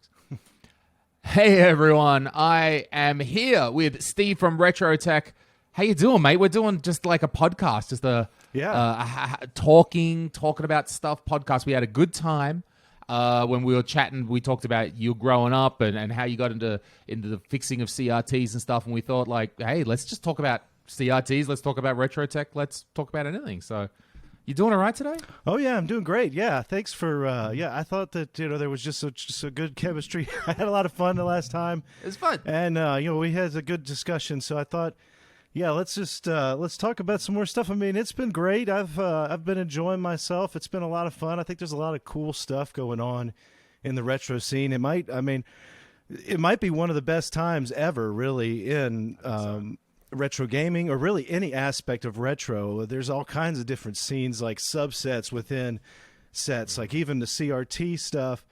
mics. Hey everyone, I am here with Steve from Retro Tech. How you doing, mate? We're doing just like a podcast, just talking about stuff podcast. We had a good time when we were chatting. We talked about you growing up and how you got into the fixing of CRTs and stuff. And we thought like, hey, let's just talk about CRTs. Let's talk about Retro Tech. Let's talk about anything. So you doing all right today? Oh yeah, I'm doing great. Yeah, thanks for. I thought that there was just a good chemistry. I had a lot of fun the last time. It was fun, and we had a good discussion. So I thought, yeah, let's talk about some more stuff. I mean, it's been great. I've been enjoying myself. It's been a lot of fun. I think there's a lot of cool stuff going on in the retro scene. It might be one of the best times ever, really, in retro gaming, or really any aspect of retro. There's all kinds of different scenes, like subsets within sets, like even the CRT stuff,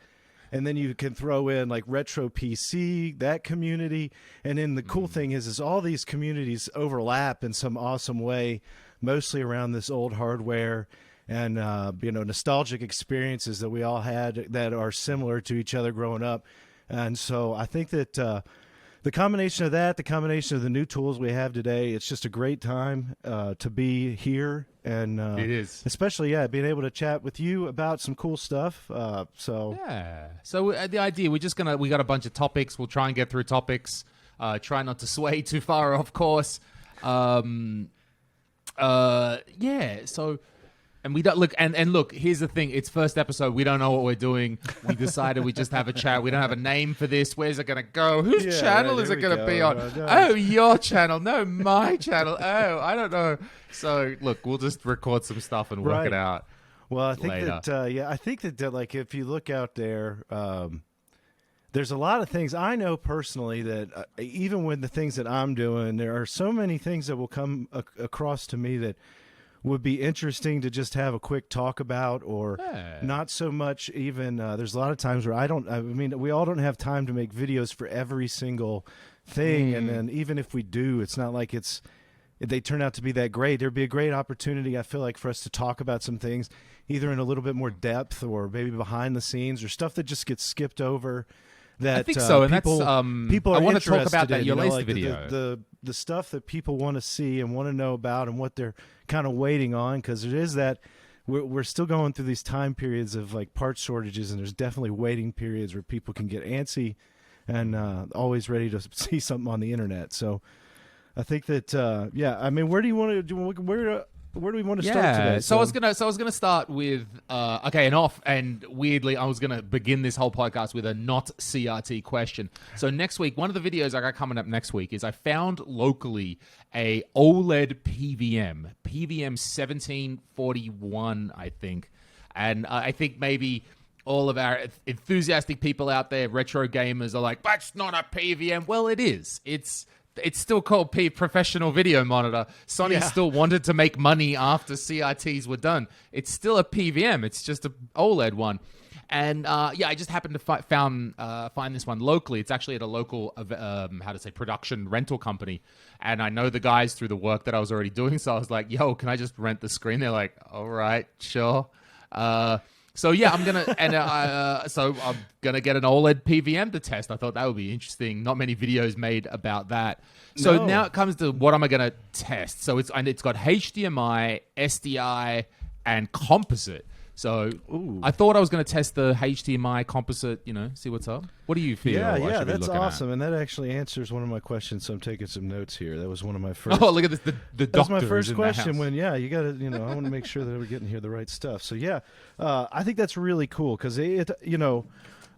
and then you can throw in like retro PC, that community. And then the cool thing is all these communities overlap in some awesome way, mostly around this old hardware and nostalgic experiences that we all had that are similar to each other growing up. And so I think that the combination of that, the combination of the new tools we have today, it's just a great time to be here. And it is. Especially, being able to chat with you about some cool stuff. So the idea, we got a bunch of topics. We'll try and get through topics. Try not to sway too far, of course. And we don't look, and look, here's the thing. It's first episode. We don't know what we're doing. We decided we just have a chat. We don't have a name for this. Where's it going to go? Whose channel is it going to be on? Oh, your channel. No, my channel. Oh, I don't know. So look, we'll just record some stuff and work it out. Well, I think later. I think that like if you look out there, there's a lot of things I know personally that even with the things that I'm doing, there are so many things that will come across to me that would be interesting to just have a quick talk about, or not so much even. There's a lot of times where we all don't have time to make videos for every single thing. And then even if we do, it's not like they turn out to be that great. There'd be a great opportunity, I feel like, for us to talk about some things either in a little bit more depth or maybe behind the scenes, or stuff that just gets skipped over. That, I think so, and people I are want to talk about that. In, Your latest like video, the stuff that people want to see and want to know about, and what they're kind of waiting on, because it is that we're still going through these time periods of like part shortages, and there's definitely waiting periods where people can get antsy and always ready to see something on the internet. So I think that where do you want to do? Where do we want to start today? So I was gonna start with and weirdly I was gonna begin this whole podcast with a not CRT question. So next week, one of the videos I got coming up next week is I found locally a OLED PVM 1741, I think, and I think maybe all of our enthusiastic people out there, retro gamers, are like, "That's not a PVM." Well, it is. It's still called professional video monitor. Sony still wanted to make money after CRTs were done. It's still a PVM. It's just an OLED one. And I just happened to find this one locally. It's actually at a local, production rental company. And I know the guys through the work that I was already doing. So I was like, yo, can I just rent the screen? They're like, all right, sure. So I'm gonna get an OLED PVM to test. I thought that would be interesting. Not many videos made about that. So now it comes to what am I gonna test? So it's got HDMI, SDI, and composite. So I thought I was going to test the HDMI composite, see what's up. What do you feel? Yeah, that's awesome. And that actually answers one of my questions, so I'm taking some notes here. That was one of my first. Oh, look at this. The that was my first question when, you got to, I want to make sure that we're getting here the right stuff. So, I think that's really cool because,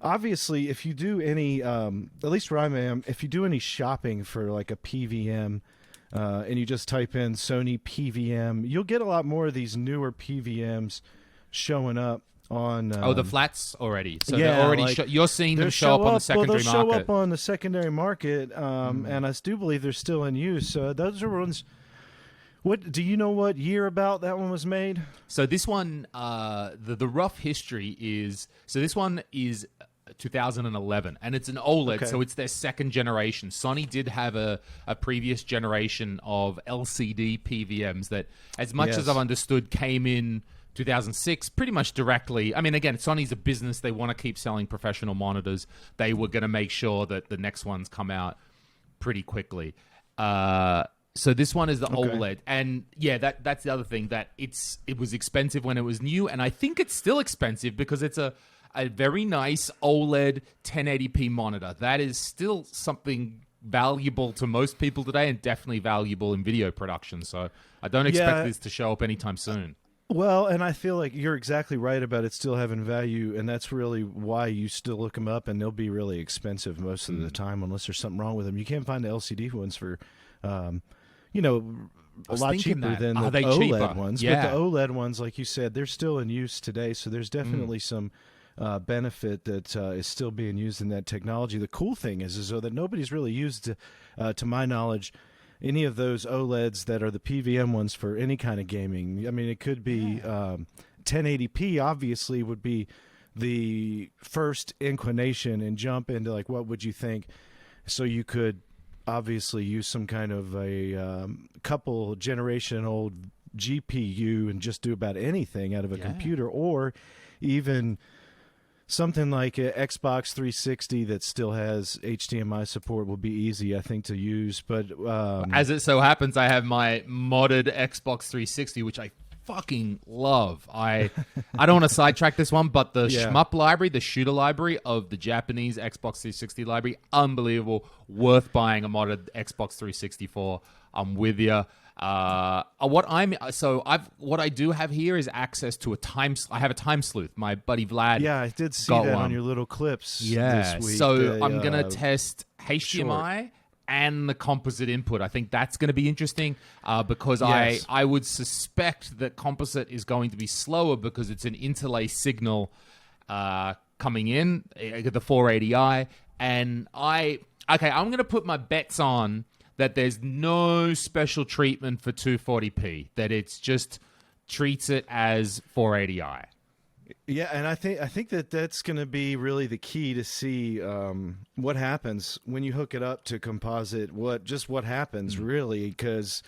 obviously, if you do any, at least where I am, if you do any shopping for like a PVM, and you just type in Sony PVM, you'll get a lot more of these newer PVMs showing up on the flats already. So they're already you're seeing them show up on the secondary market. They'll show up on the secondary market, and I do believe they're still in use. Those are ones. What do you know? What year about that one was made? So this one, the rough history is. So this one is 2011, and it's an OLED, so it's their second generation. Sony did have a previous generation of LCD PVMs that, as much as I've understood, came in 2006, pretty much directly. I mean, again, Sony's a business. They want to keep selling professional monitors. They were going to make sure that the next ones come out pretty quickly. So this one is the OLED. And yeah, that's the other thing, that it was expensive when it was new. And I think it's still expensive because it's a very nice OLED 1080p monitor. That is still something valuable to most people today, and definitely valuable in video production. So I don't expect this to show up anytime soon. Well, and I feel like you're exactly right about it still having value, and that's really why you still look them up, and they'll be really expensive most of the time unless there's something wrong with them. You can't find the LCD ones for, a lot cheaper than the OLED ones. Yeah. But the OLED ones, like you said, they're still in use today, so there's definitely some benefit that is still being used in that technology. The cool thing is though that nobody's really used, to my knowledge, any of those OLEDs that are the PVM ones for any kind of gaming. I mean, it could be 1080p, obviously, would be the first inclination and jump into, like, what would you think? So you could obviously use some kind of a couple generation old GPU and just do about anything out of a computer, or even something like an Xbox 360 that still has HDMI support will be easy, I think, to use. But as it so happens, I have my modded Xbox 360, which I fucking love. I don't want to sidetrack this one, but the shmup library, the shooter library of the Japanese Xbox 360 library, unbelievable. Worth buying a modded Xbox 360 for. I'm with you. What I do have here is access to I have a time sleuth. My buddy Vlad. Yeah, I did see that on your little clips. This week. So I'm gonna test HDMI and the composite input. I think that's going to be interesting because I would suspect that composite is going to be slower because it's an interlay signal coming in, the 480i, and I'm going to put my bets on that there's no special treatment for 240p, that it's just treats it as 480i. Yeah, and I think that's going to be really the key to see what happens when you hook it up to composite. What happens really, because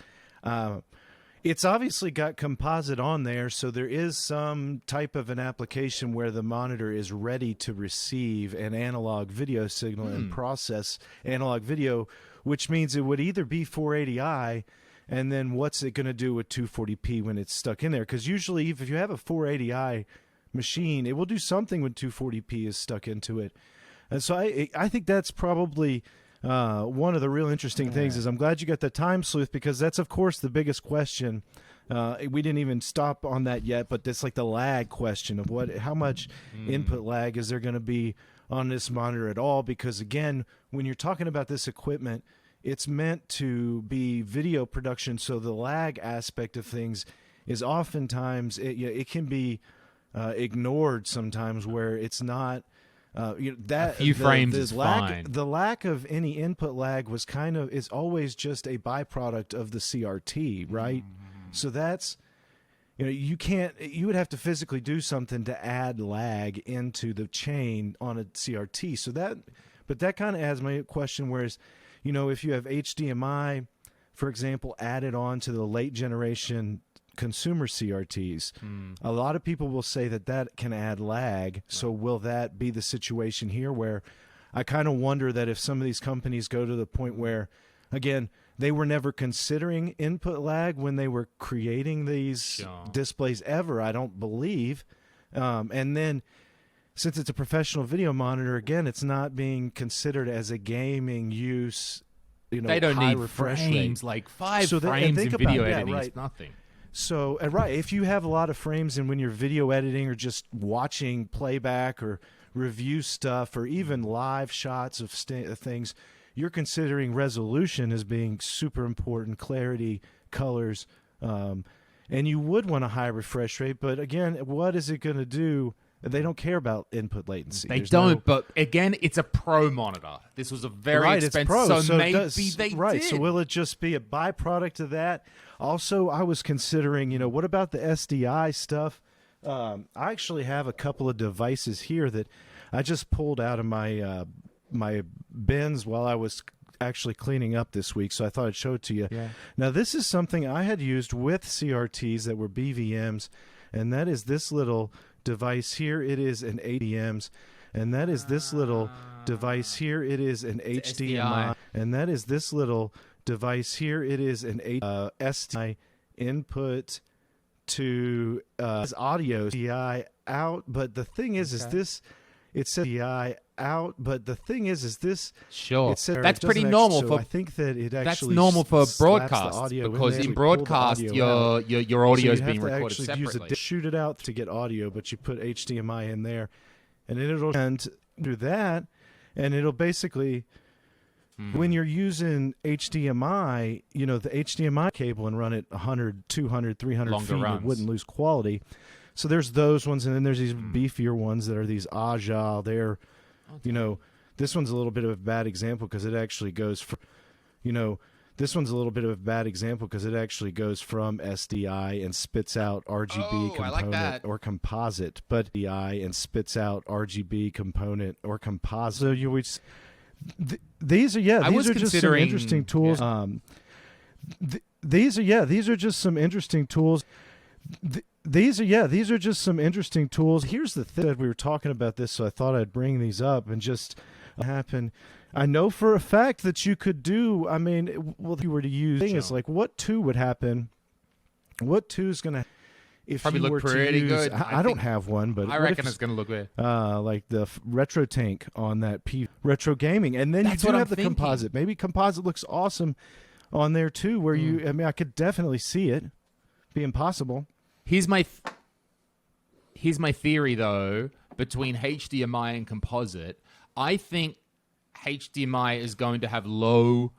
it's obviously got composite on there, so there is some type of an application where the monitor is ready to receive an analog video signal and process analog video, which means it would either be 480i, and then what's it going to do with 240p when it's stuck in there? Because usually if you have a 480i machine, it will do something when 240p is stuck into it. And so I think that's probably one of the real interesting things. Is I'm glad you got the time sleuth, because that's, of course, the biggest question. We didn't even stop on that yet, but that's like the lag question of how much input lag is there going to be on this monitor at all? Because again, when you're talking about this equipment, it's meant to be video production, so the lag aspect of things is oftentimes it can be ignored sometimes, where it's not that a few frames is fine. fine. The lack of any input lag is always just a byproduct of the CRT, right? So that's, you would have to physically do something to add lag into the chain on a CRT. But that kind of adds my question, whereas, if you have HDMI, for example, added on to the late generation consumer CRTs, a lot of people will say that can add lag. So will that be the situation here, where I kind of wonder that if some of these companies go to the point where, again, they were never considering input lag when they were creating these displays ever, I don't believe. And then since it's a professional video monitor, again, it's not being considered as a gaming use, they don't high need refresh frames, rate. like 5 So frames in video that, editing right. is nothing. So, if you have a lot of frames, and when you're video editing or just watching playback or review stuff or even live shots of things, you're considering resolution as being super important, clarity, colors, and you would want a high refresh rate. But again, what is it going to do? They don't care about input latency. They don't, but again, it's a pro monitor. This was a very expensive, it's pro, so maybe they did. So will it just be a byproduct of that? Also, I was considering, what about the SDI stuff? I actually have a couple of devices here that I just pulled out of my my bins while I was actually cleaning up this week, so I thought I'd show it to you. Yeah. Now, this is something I had used with CRTs that were BVMs, and that is this little device here. It is an ADMs, and that is this little device here. It is an HDMI, and that is this little device here. It is an SDI input to audio DI out. But the thing is this. It says DI out, but the thing is this. Sure, it says, that's pretty normal for. I think that it actually that's normal for broadcast because in broadcast your audio is being recorded separately. Shoot it out to get audio, but you put HDMI in there, and it'll do that, and it'll basically. When you're using HDMI, you know, the HDMI cable and run it 100, 200, 300 Longer feet, runs. it wouldn't lose quality. So there's those ones, and then there's these beefier ones that are these Aja. They're, you know, this one's a little bit of a bad example because it actually goes from, this one's a little bit of a bad example because it actually goes from SDI and spits out RGB component or composite, but SDI and spits out RGB component or composite. So you would. These are just some interesting tools. Yeah. These are just some interesting tools. These are just some interesting tools. Here's the thing that we were talking about this, so I thought I'd bring these up and just happen. I know for a fact that you could do. I mean, well, if you were to use thing is like what two would happen. What two is going to. If Probably you look were pretty to use, good. I don't have one, but I reckon it's going to look good. like the retro tank on that retro gaming, and then That's you do what have I'm the thinking. composite. Maybe composite looks awesome on there too. Where you, I mean, I could definitely see it being possible. Here's my theory though. Between HDMI and composite, I think HDMI is going to have low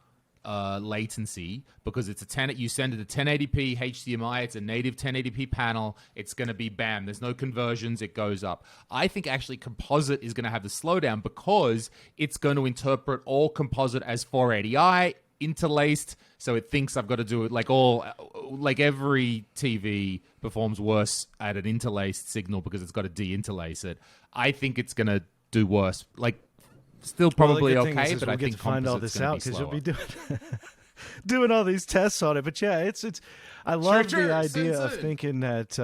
latency because it's you send it a 1080p HDMI, it's a native 1080p panel, it's going to be bam, there's no conversions, it goes up. I think actually composite is going to have the slowdown because it's going to interpret all composite as 480i interlaced, so it thinks I've got to do it like every TV performs worse at an interlaced signal because it's got to de-interlace it. I think it's going to do worse. Like still probably okay, but I think find all this out because you'll be doing all these tests on it. But yeah, it's I love the idea of thinking that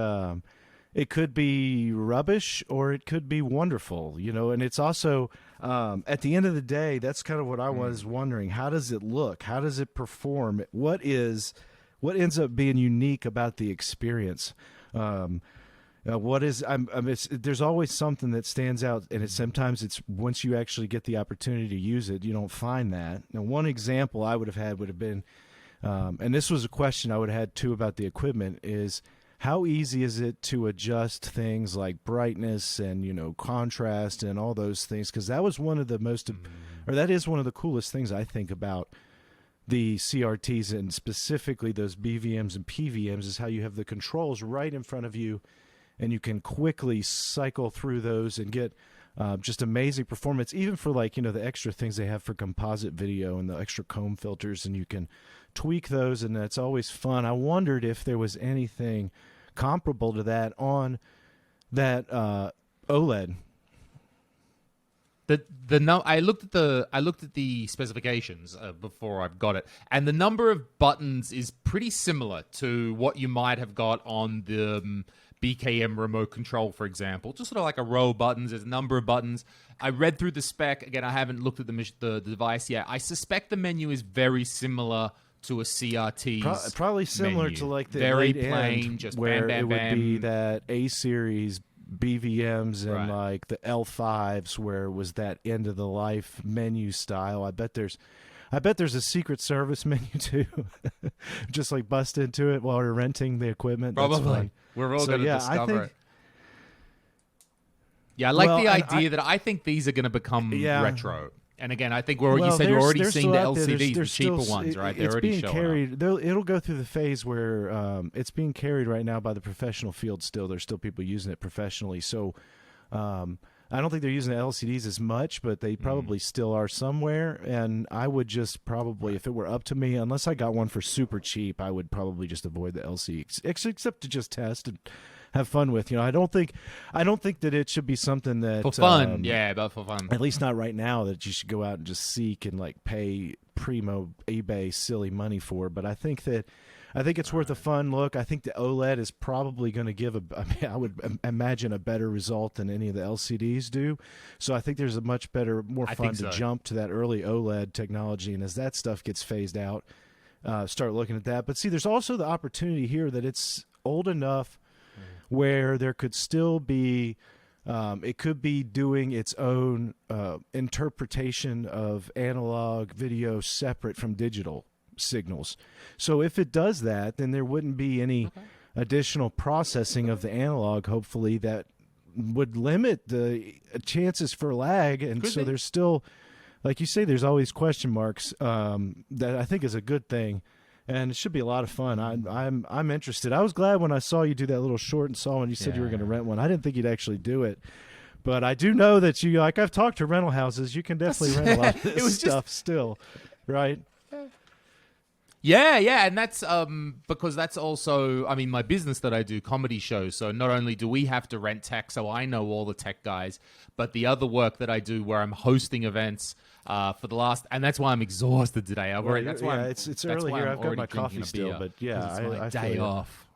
it could be rubbish or it could be wonderful, you know. And it's also at the end of the day, that's kind of what I was wondering. How does it look? How does it perform? What ends up being unique about the experience? There's always something that stands out, and sometimes it's once you actually get the opportunity to use it, you don't find that. Now, one example I would have been, and this was a question I would have had too about the equipment, is how easy is it to adjust things like brightness and contrast and all those things? Because that was one of the that is one of the coolest things I think about the CRTs, and specifically those BVMs and PVMs, is how you have the controls right in front of you. And you can quickly cycle through those and get just amazing performance, even for the extra things they have for composite video and the extra comb filters, and you can tweak those, and that's always fun. I wondered if there was anything comparable to that on that OLED. I looked at the specifications before I've got it, and the number of buttons is pretty similar to what you might have got on the BKM remote control, for example. Just sort of like a row of buttons. There's a number of buttons. I read through the spec. Again, I haven't looked at the device yet. I suspect the menu is very similar to a CRT's probably similar menu. To like the very late plain, end, just where bam, bam, it bam. would be that A series BVMs and Right. like the L5s, where it was that end of the life menu style. I bet there's a Secret Service menu too. Just like bust into it while we're renting the equipment. That's Probably. fun. We're all going to discover it. Yeah, I like the idea that I think these are going to become retro. And again, I think you said you're already seeing the LCDs, the cheaper ones, right? They're already showing up. It'll go through the phase where it's being carried right now by the professional field still. There's still people using it professionally. So I don't think they're using the LCDs as much, but they probably still are somewhere. And I would just probably, if it were up to me, unless I got one for super cheap, I would probably just avoid the LCD, except to just test and have fun with. I don't think that it should be something that for fun, but for fun. At least not right now, that you should go out and just seek and like pay primo eBay silly money for. But I think that I think it's worth a fun look. I think the OLED is probably going to give I mean, I would imagine a better result than any of the LCDs do. So I think there's a much better, more fun to jump to that early OLED technology. And as that stuff gets phased out, start looking at that. But see, there's also the opportunity here that it's old enough where there could still be, it could be doing its own interpretation of analog video separate from digital signals. So if it does that, then there wouldn't be any additional processing of the analog, hopefully, that would limit the chances for lag. And so there's still, like you say, there's always question marks, that I think is a good thing. And it should be a lot of fun. I'm interested. I was glad when I saw you do that little short and saw when you said you were going to rent one. I didn't think you'd actually do it. But I do know that you, like, I've talked to rental houses. You can definitely rent a lot of this stuff still, right? Yeah, and that's because that's also, I mean, my business that I do, comedy shows. So not only do we have to rent tech, so I know all the tech guys, but the other work that I do where I'm hosting events for the last, and that's why I'm exhausted today. I've already, that's why it's early here. I've got my coffee still, but yeah, it's my day off.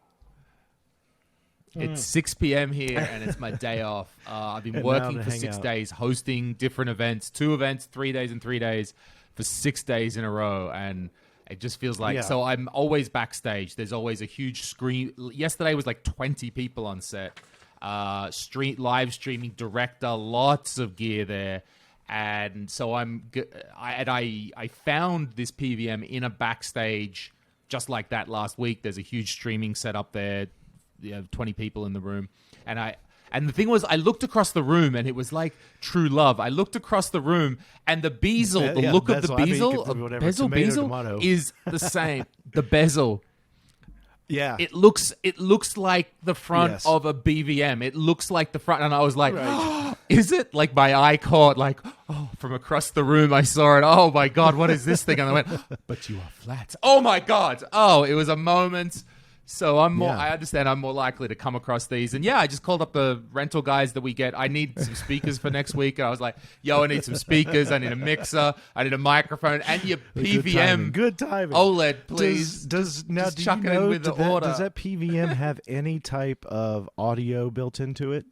Mm. It's 6 p.m. here, and it's my day off. I've been working for 6 days, hosting different events, 2 events, 3 days and 3 days for 6 days in a row, and it just feels like, so I'm always backstage. There's always a huge screen. Yesterday was like 20 people on set. Live streaming director, lots of gear there. And so I found this PVM in a backstage just like that last week. There's a huge streaming setup there. You have 20 people in the room. And the thing was, I looked across the room, and it was like true love. I looked across the room, and the bezel, the look of the bezel, bezel is the same. The bezel. Yeah. It looks like the front of a BVM. It looks like the front. And I was like, is it? Like my eye caught, like, from across the room, I saw it. Oh, my God, what is this thing? And I went, but you are flat. Oh, my God. Oh, it was a moment. So I understand I'm more likely to come across these. And I just called up the rental guys that we get. I need some speakers for next week. And I was like, I need some speakers. I need a mixer. I need a microphone and your PVM. Good timing. OLED, please. Does that PVM have any type of audio built into it?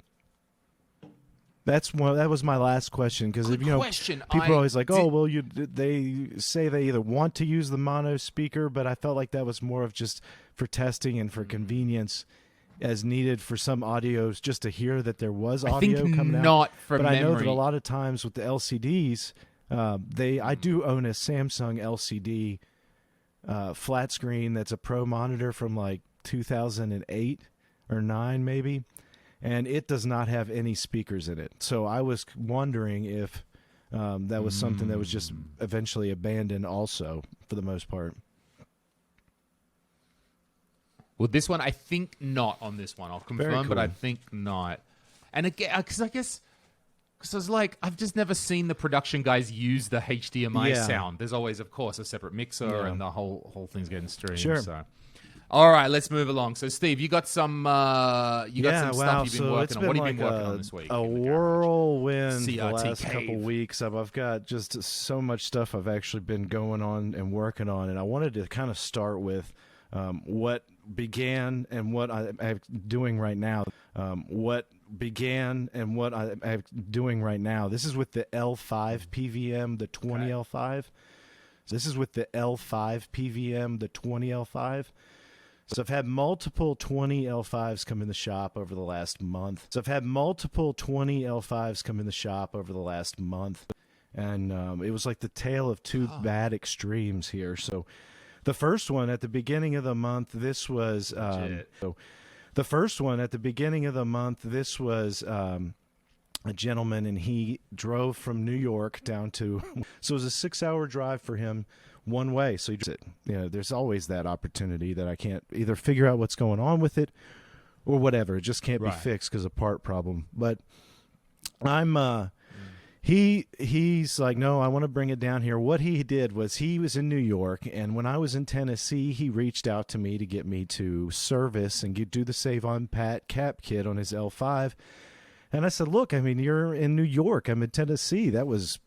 That was my last question, because people are always like, they say they either want to use the mono speaker, but I felt like that was more of just for testing and for convenience, as needed for some audios, just to hear that there was audio coming out. Not for but memory. I know that a lot of times with the LCDs, I do own a Samsung LCD flat screen that's a Pro monitor from like 2008 or 9 maybe. And it does not have any speakers in it. So I was wondering if that was something that was just eventually abandoned also, for the most part. Well, this one, I think not on this one. I'll confirm, but I think not. And again, because I was like, I've just never seen the production guys use the HDMI sound. There's always, of course, a separate mixer, and the whole thing's getting streamed. Sure. So. All right, let's move along. So, Steve, you got some stuff you've been working on. What have you been working on this week? A whirlwind CRT the last cave. couple weeks. I've got just so much stuff I've actually been going on and working on, and I wanted to kind of start with what began and what I'm doing right now. What began and what I'm doing right now. This is with the L5 PVM, the 20L5. This is with the L5 PVM, the 20L5. So I've had multiple 20L5s come in the shop over the last month. And it was like the tale of two bad extremes here. So the first one at the beginning of the month, this was a gentleman, and he drove from New York down to, so it was a 6-hour drive for him one way. So there's always that opportunity that I can't either figure out what's going on with it or whatever. It just can't be fixed because of part problem. But he's like, no, I want to bring it down here. What he did was, he was in New York, and when I was in Tennessee, he reached out to me to get me to service and do the Save on Pat cap kit on his L5. And I said, look, I mean, you're in New York. I'm in Tennessee. That was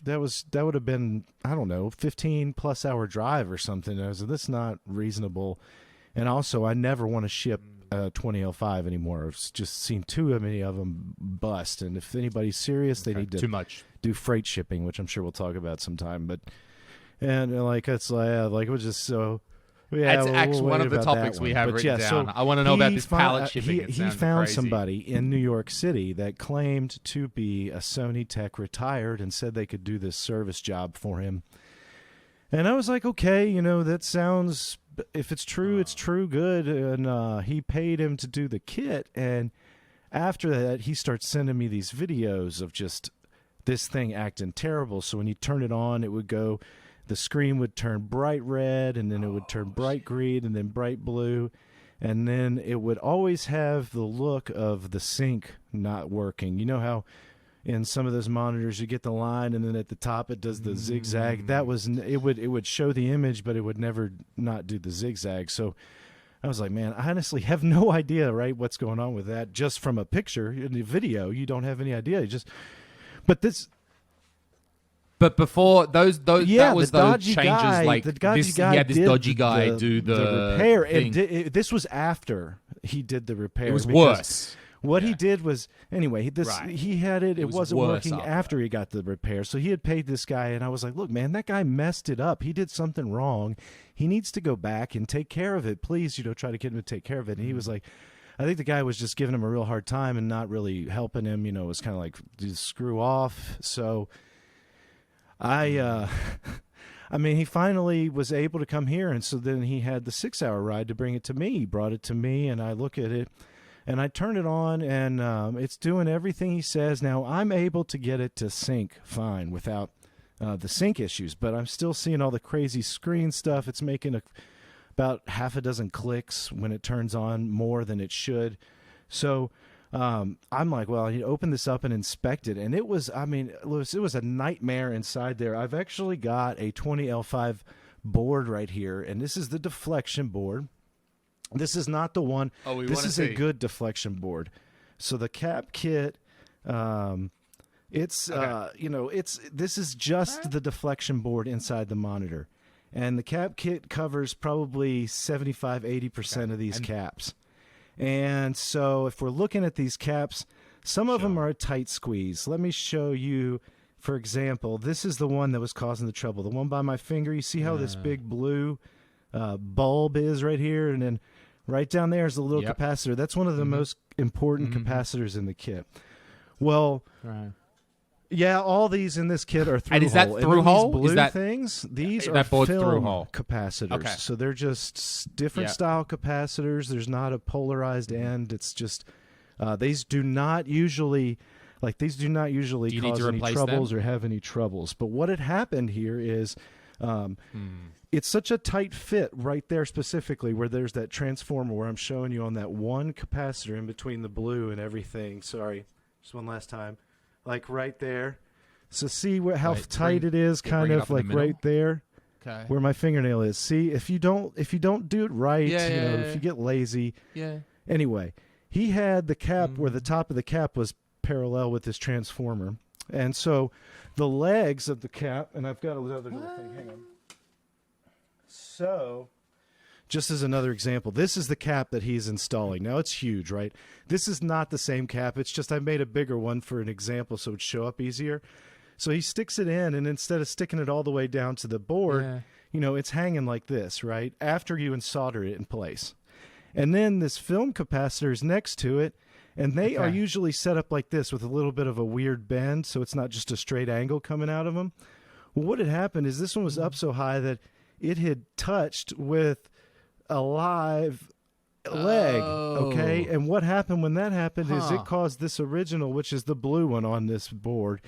that would have been, I don't know, 15+ hour drive or something. I was like, that's not reasonable. And also, I never want to ship a 20L5 anymore. I've just seen too many of them bust. And if anybody's serious, they need to too much. Do freight shipping, which I'm sure we'll talk about sometime. But and like it's like it was just so. Yeah, that's actually one of the topics we have written down. I want to know about this pallet shipping. He found somebody in New York City that claimed to be a Sony tech retired and said they could do this service job for him. And I was like, okay, that sounds, if it's true, it's true, good. And he paid him to do the kit. And after that, he starts sending me these videos of just this thing acting terrible. So when you turn it on, it would go... The screen would turn bright red, and then it would turn bright green, and then bright blue. And then it would always have the look of the sync not working. You know how in some of those monitors you get the line, and then at the top it does the zigzag? That was it would show the image, but it would never not do the zigzag. So I was like, man, I honestly have no idea, right, what's going on with that. Just from a picture in the video, you don't have any idea. But before those yeah, that was the those changes. Guy, like the dodgy this, guy he had this dodgy guy do the repair. thing. And this was after he did the repair. It was worse. What he did was anyway. He had it. It wasn't working after he got the repair. So he had paid this guy, and I was like, "Look, man, that guy messed it up. He did something wrong. He needs to go back and take care of it. Please, try to get him to take care of it." And he was like, I think the guy was just giving him a real hard time and not really helping him. It was kind of like, just screw off. So. I mean, he finally was able to come here, and so then he had the 6-hour ride to bring it to me. He brought it to me, and I look at it, and I turn it on, and it's doing everything he says. Now, I'm able to get it to sync fine without the sync issues, but I'm still seeing all the crazy screen stuff. It's making about half a dozen clicks when it turns on, more than it should. So... I'm like, well, you open this up and inspect it, and it was a nightmare inside there. I've actually got a 20L5 board right here, and this is the deflection board. This is not the one. This is a good deflection board. So the cap kit, this is just the deflection board inside the monitor, and the cap kit covers probably 75-80% of these caps. And so if we're looking at these caps, some of them are a tight squeeze. Let me show you, for example, this is the one that was causing the trouble. The one by my finger, you see how this big blue bulb is right here? And then right down there is a little capacitor. That's one of the most important capacitors in the kit. Well, yeah, all these in this kit are through-hole. And is that through-hole? These blue things, these are film capacitors. Okay. So they're just different style capacitors. There's not a polarized end. It's just these do not usually cause any troubles or have any troubles. But what had happened here is it's such a tight fit right there specifically where there's that transformer where I'm showing you on that one capacitor in between the blue and everything. Sorry, just one last time. Like right there. So see how tight it is, kind of like right there, where my fingernail is. See, if you don't do it right, if you get lazy. Yeah. Anyway, he had the cap where the top of the cap was parallel with this transformer, and so the legs of the cap, and I've got another little thing. Hang on. So. Just as another example, this is the cap that he's installing. Now, it's huge, right? This is not the same cap. It's just I made a bigger one for an example so it would show up easier. So he sticks it in, and instead of sticking it all the way down to the board, it's hanging like this, right? After you solder it in place. And then this film capacitor is next to it, and they are usually set up like this with a little bit of a weird bend, so it's not just a straight angle coming out of them. Well, what had happened is this one was up so high that it had touched with a live leg, okay? And what happened when that happened is it caused this original, which is the blue one on this board,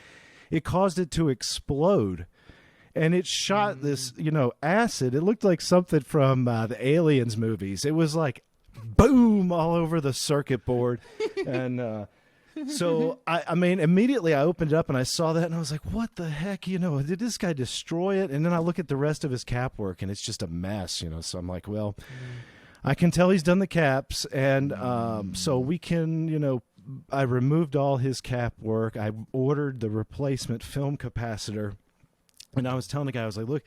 it caused it to explode. And it shot this, acid. It looked like something from the Aliens movies. It was like, boom, all over the circuit board. And so, I mean, immediately I opened it up and I saw that and I was like, what the heck, did this guy destroy it? And then I look at the rest of his cap work and it's just a mess, so I'm like, well, I can tell he's done the caps, and so we can, I removed all his cap work. I ordered the replacement film capacitor, and I was telling the guy, I was like, look,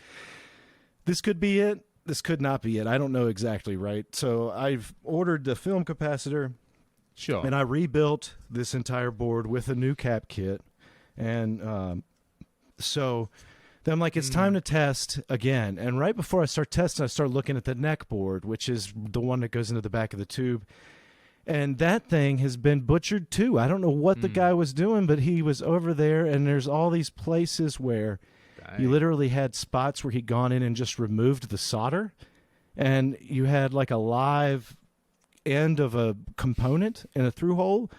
this could be it. This could not be it. I don't know exactly, right? So I've ordered the film capacitor. Sure. And I rebuilt this entire board with a new cap kit. And so then I'm like, it's time to test again. And right before I start testing, I start looking at the neck board, which is the one that goes into the back of the tube. And that thing has been butchered too. I don't know what the guy was doing, but he was over there, and there's all these places where you literally had spots where he'd gone in and just removed the solder. And you had like a live end of a component in a through hole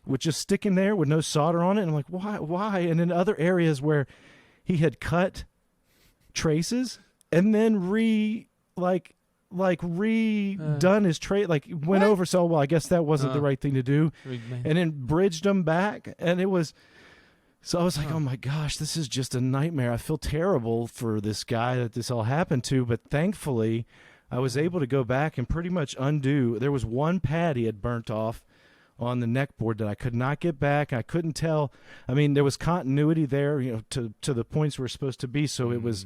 with just sticking there with no solder on it. And I'm like, why? And in other areas where he had cut traces and then redone his tray, like went over. So, well, I guess that wasn't the right thing to do. And then bridged them back. And it was, so I was like, oh my gosh, this is just a nightmare. I feel terrible for this guy that this all happened to. But thankfully, I was able to go back and pretty much undo. There was one pad he had burnt off on the neck board that I could not get back. I couldn't tell. I mean, there was continuity there, to the points where it's supposed to be. So it was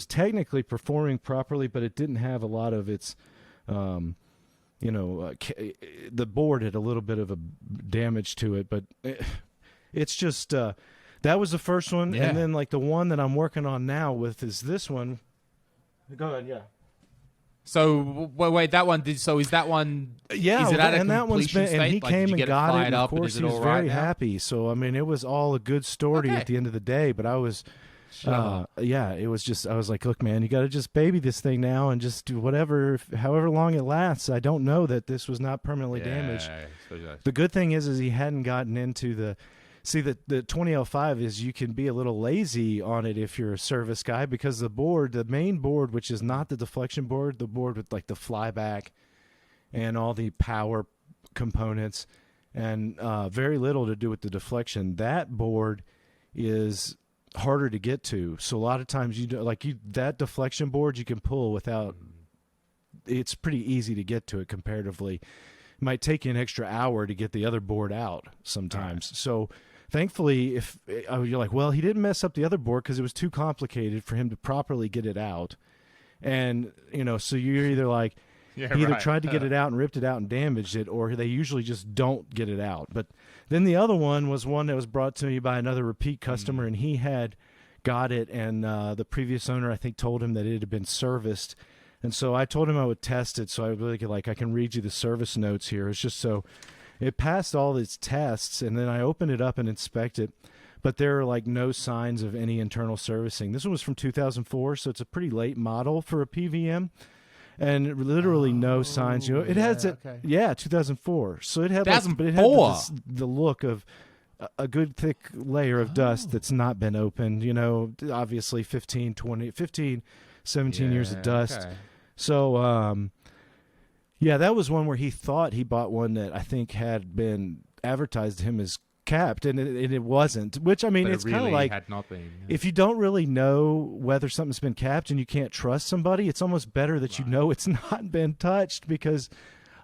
technically performing properly, but it didn't have a lot of its, the board had a little bit of a damage to it. But it's just that was the first one, and then like the one that I'm working on now with is this one. Go ahead, yeah. So wait, that one did. So is that one? Yeah, is it at a and that one's been. state? And he like, came and got it. And of and course, is he it was all right very now? happy. So I mean, it was all a good story at the end of the day. But I was, it was just. I was like, look, man, you got to just baby this thing now and just do whatever, however long it lasts. I don't know that this was not permanently damaged. The good thing is he hadn't gotten into the. See, the 20L5 is you can be a little lazy on it if you're a service guy, because the main board, which is not the deflection board, the board with like the flyback and all the power components and very little to do with the deflection, that board is harder to get to. So a lot of times that deflection board you can pull without, it's pretty easy to get to it comparatively. It might take you an extra hour to get the other board out sometimes. Right. So thankfully, if you're like, well, he didn't mess up the other board because it was too complicated for him to properly get it out. And, so you're either like, he either tried to get it out and ripped it out and damaged it, or they usually just don't get it out. But then the other one was one that was brought to me by another repeat customer, and he had got it, and the previous owner, I think, told him that it had been serviced. And so I told him I would test it, so I really could, I can read you the service notes here. It's just so it passed all its tests, and then I opened it up and inspect it, but there are no signs of any internal servicing. This one was from 2004, so it's a pretty late model for a PVM, and literally no signs. It has 2004. So it had, but it had the look of a good thick layer of dust that's not been opened. Obviously 17 years of dust. Okay. So, that was one where he thought he bought one that I think had been advertised to him as capped, and it wasn't. Which, I mean, but it's really kind of like had not been, if you don't really know whether something's been capped and you can't trust somebody, it's almost better that you know it's not been touched, because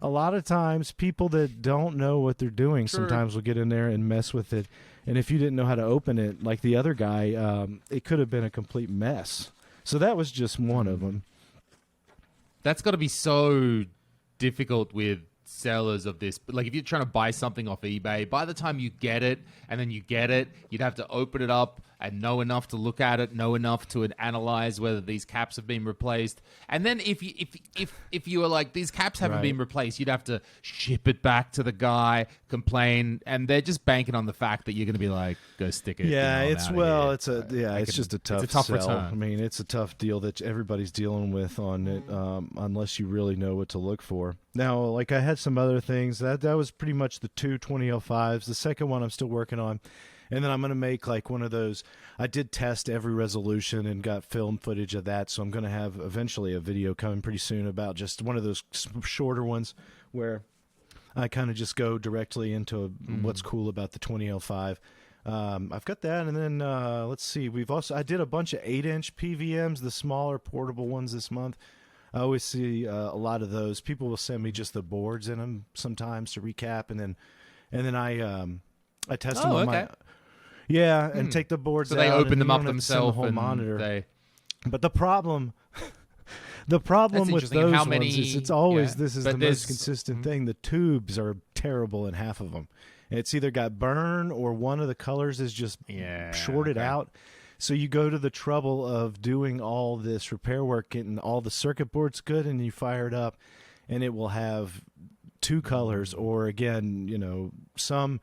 a lot of times people that don't know what they're doing sometimes will get in there and mess with it. And if you didn't know how to open it, like the other guy, it could have been a complete mess. So that was just one of them. That's got to be so difficult with sellers of this. But if you're trying to buy something off eBay, by the time you get it, and then you get it, you'd have to open it up and know enough to look at it, know enough to analyze whether these caps have been replaced. And then if you were like, these caps haven't been replaced, you'd have to ship it back to the guy, complain, and they're just banking on the fact that you're going to be like, go stick it. Yeah, it's just a tough tough sell. return. I mean, it's a tough deal that everybody's dealing with on it, unless you really know what to look for. Now, I had some other things. That was pretty much the two 20L5s. The second one I'm still working on. And then I'm going to make one of those. I did test every resolution and got film footage of that. So I'm going to have eventually a video coming pretty soon about just one of those shorter ones where I kind of just go directly into what's cool about the 20L5. I've got that. And then let's see. I did a bunch of 8-inch PVMs, the smaller portable ones this month. I always see a lot of those. People will send me just the boards in them sometimes to recap, and then and then I test them Oh, on okay. and take the boards So out. they open and them you up don't have to send the themselves whole and monitor. they. But the problem with interesting. And those how many- ones is it's always yeah. this is But the there's- most consistent thing. The tubes are terrible in half of them. It's either got burn or one of the colors is just shorted out. So you go to the trouble of doing all this repair work, getting all the circuit boards good, and you fire it up, and it will have two colors, or again, you know, some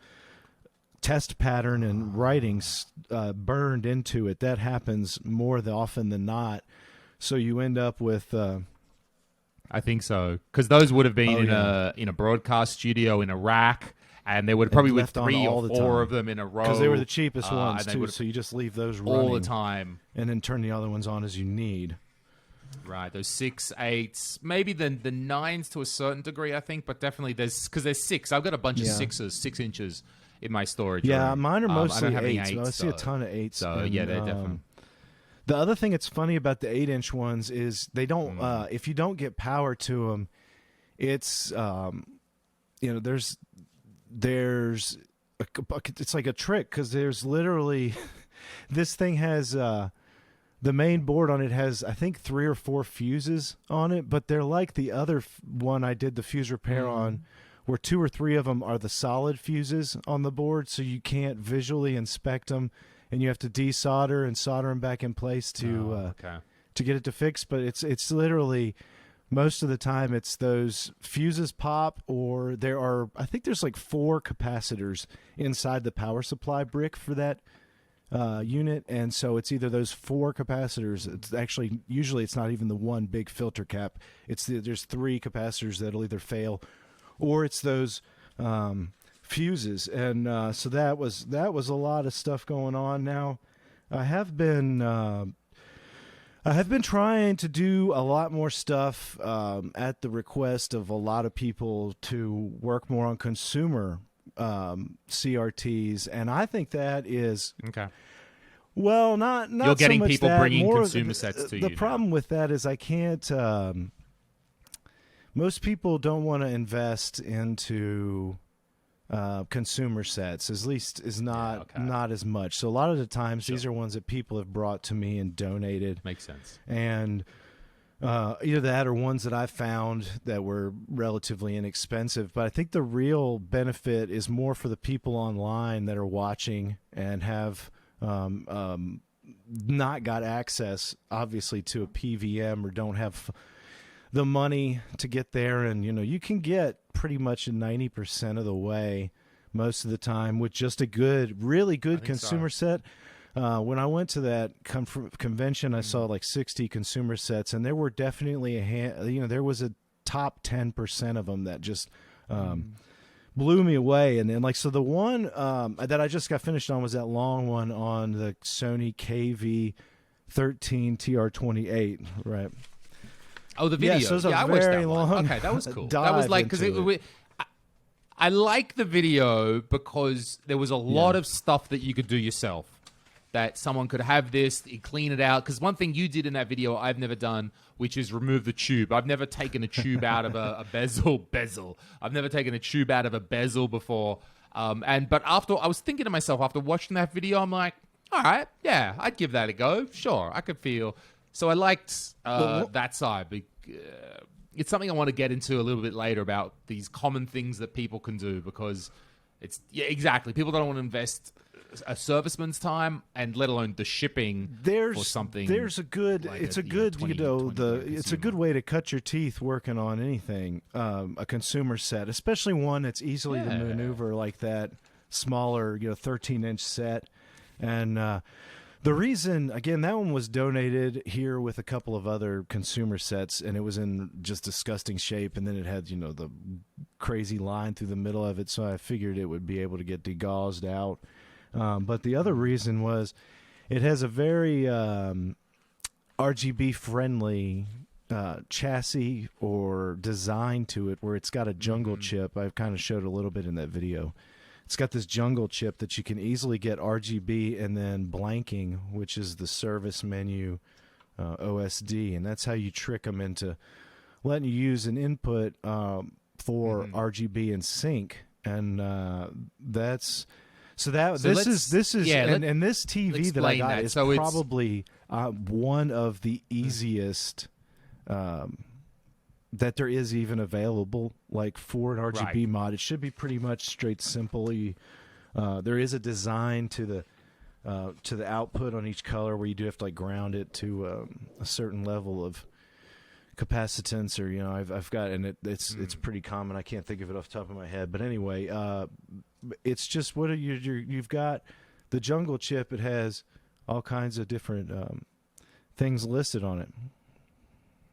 test pattern and writings burned into it. That happens more often than not. So you end up with. I think so, because those would have been in a broadcast studio in a rack. And they would probably with 3 or 4 of them in a row. Because they were the cheapest ones, and too, so you just leave those running. all the time. And then turn the other ones on as you need. Right, those 6, 8s, maybe the 9s to a certain degree, I think, but definitely because there's 6. I've got a bunch of 6s, 6 inches in my storage room. Mine are mostly I don't have any 8s. I see a ton of 8s. So, and, yeah, they're definitely... The other thing that's funny about the 8-inch ones is they don't, if you don't get power to them, it's, you know, it's like a trick, because there's literally this thing has the main board on it has I think 3 or 4 fuses on it, but they're like the other one I did the fuse repair on, where 2 or 3 of them are the solid fuses on the board, so you can't visually inspect them, and you have to desolder and solder them back in place to get it to fix. But it's literally, most of the time it's those fuses pop, or I think there's like 4 capacitors inside the power supply brick for that unit, and so it's either those 4 capacitors. It's actually usually it's not even the one big filter cap. There's 3 capacitors that'll either fail, or it's those fuses, and so that was a lot of stuff going on. Now I have been trying to do a lot more stuff at the request of a lot of people to work more on consumer CRTs, and I think that is okay. Well, not You're getting so much people that, bringing more consumer sets to you. The problem with that is I can't. Most people don't want to invest into consumer sets. At least is not as much. So a lot of the times these are ones that people have brought to me and donated. Makes sense. And either that or ones that I found that were relatively inexpensive. But I think the real benefit is more for the people online that are watching and have not got access, obviously, to a PVM, or don't have the money to get there. And, you know, you can get pretty much 90% of the way most of the time with just a really good consumer set. When I went to that convention, I saw like 60 consumer sets, and there were definitely there was a top 10% of them that just blew me away. And then, like, so the one that I just got finished on was that long one on the Sony KV13 TR28, right? Oh, the video. Yeah, so it was I watched that long one. Okay, that was cool. That was like, because I like the video because there was a lot of stuff that you could do yourself. That someone could have this, clean it out. Because one thing you did in that video I've never done, which is remove the tube. I've never taken a tube out of a bezel. I've never taken a tube out of a bezel before. But after I was thinking to myself, after watching that video, I'm like, all right, yeah, I'd give that a go. Sure, I could feel. So I liked that side. It's something I want to get into a little bit later about these common things that people can do, because exactly. People don't want to invest a serviceman's time, and let alone the shipping for something. There's a good. Like it's a good 20, it's a good way to cut your teeth working on anything. A consumer set, especially one that's easily to maneuver, like that smaller, 13-inch set, and. The reason, again, that one was donated here with a couple of other consumer sets, and it was in just disgusting shape, and then it had, the crazy line through the middle of it, so I figured it would be able to get degauzed out. But the other reason was it has a very RGB-friendly chassis or design to it, where it's got a jungle chip. I've kind of showed a little bit in that video. It's got this jungle chip that you can easily get RGB and then blanking, which is the service menu OSD, and that's how you trick them into letting you use an input for RGB and sync and that's so So this is yeah, and this TV that I explain got that. is So it's- probably one of the easiest that there is even available, like for an RGB mod. It should be pretty much straight simply. There is a design to the output on each color where you do have to like ground it to a certain level of capacitance, or I've got, and it's pretty common. I can't think of it off the top of my head, but anyway, it's just what you've got the jungle chip. It has all kinds of different things listed on it.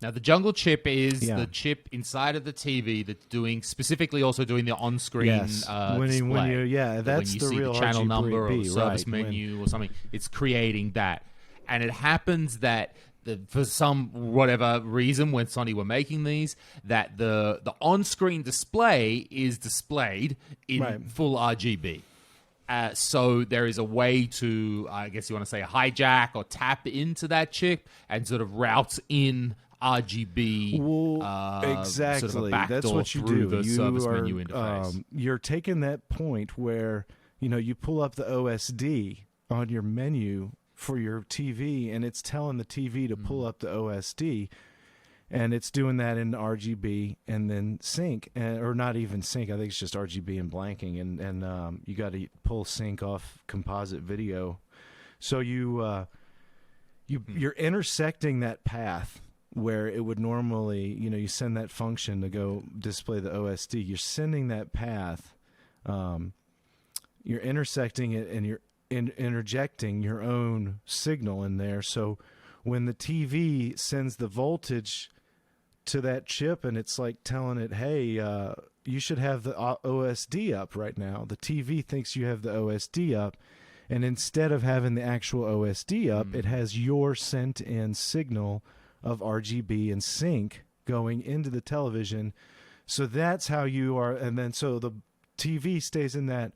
Now, the jungle chip is the chip inside of the TV that's specifically also doing the on-screen display. When that's when you the see real the channel RGB, number or the service right, menu or something, it's creating that. And it happens that for some whatever reason, when Sony were making these, that the on-screen display is displayed in full RGB. So there is a way to, I guess you want to say, hijack or tap into that chip and sort of route in RGB. Exactly. Sort of a backdoor that's what you through do. the service menu interface. You're taking that point where you pull up the OSD on your menu for your TV, and it's telling the TV to pull up the OSD, and it's doing that in RGB and then sync, or not even sync. I think it's just RGB and blanking, and you got to pull sync off composite video. So you're intersecting that path where it would normally, you send that function to go display the OSD. You're sending that path. You're intersecting it, and you're interjecting your own signal in there. So when the TV sends the voltage to that chip, and it's like telling it, hey, you should have the OSD up right now. The TV thinks you have the OSD up, and instead of having the actual OSD up, it has your sent-in signal of RGB and sync going into the television. So that's how you are, and then so the TV stays in that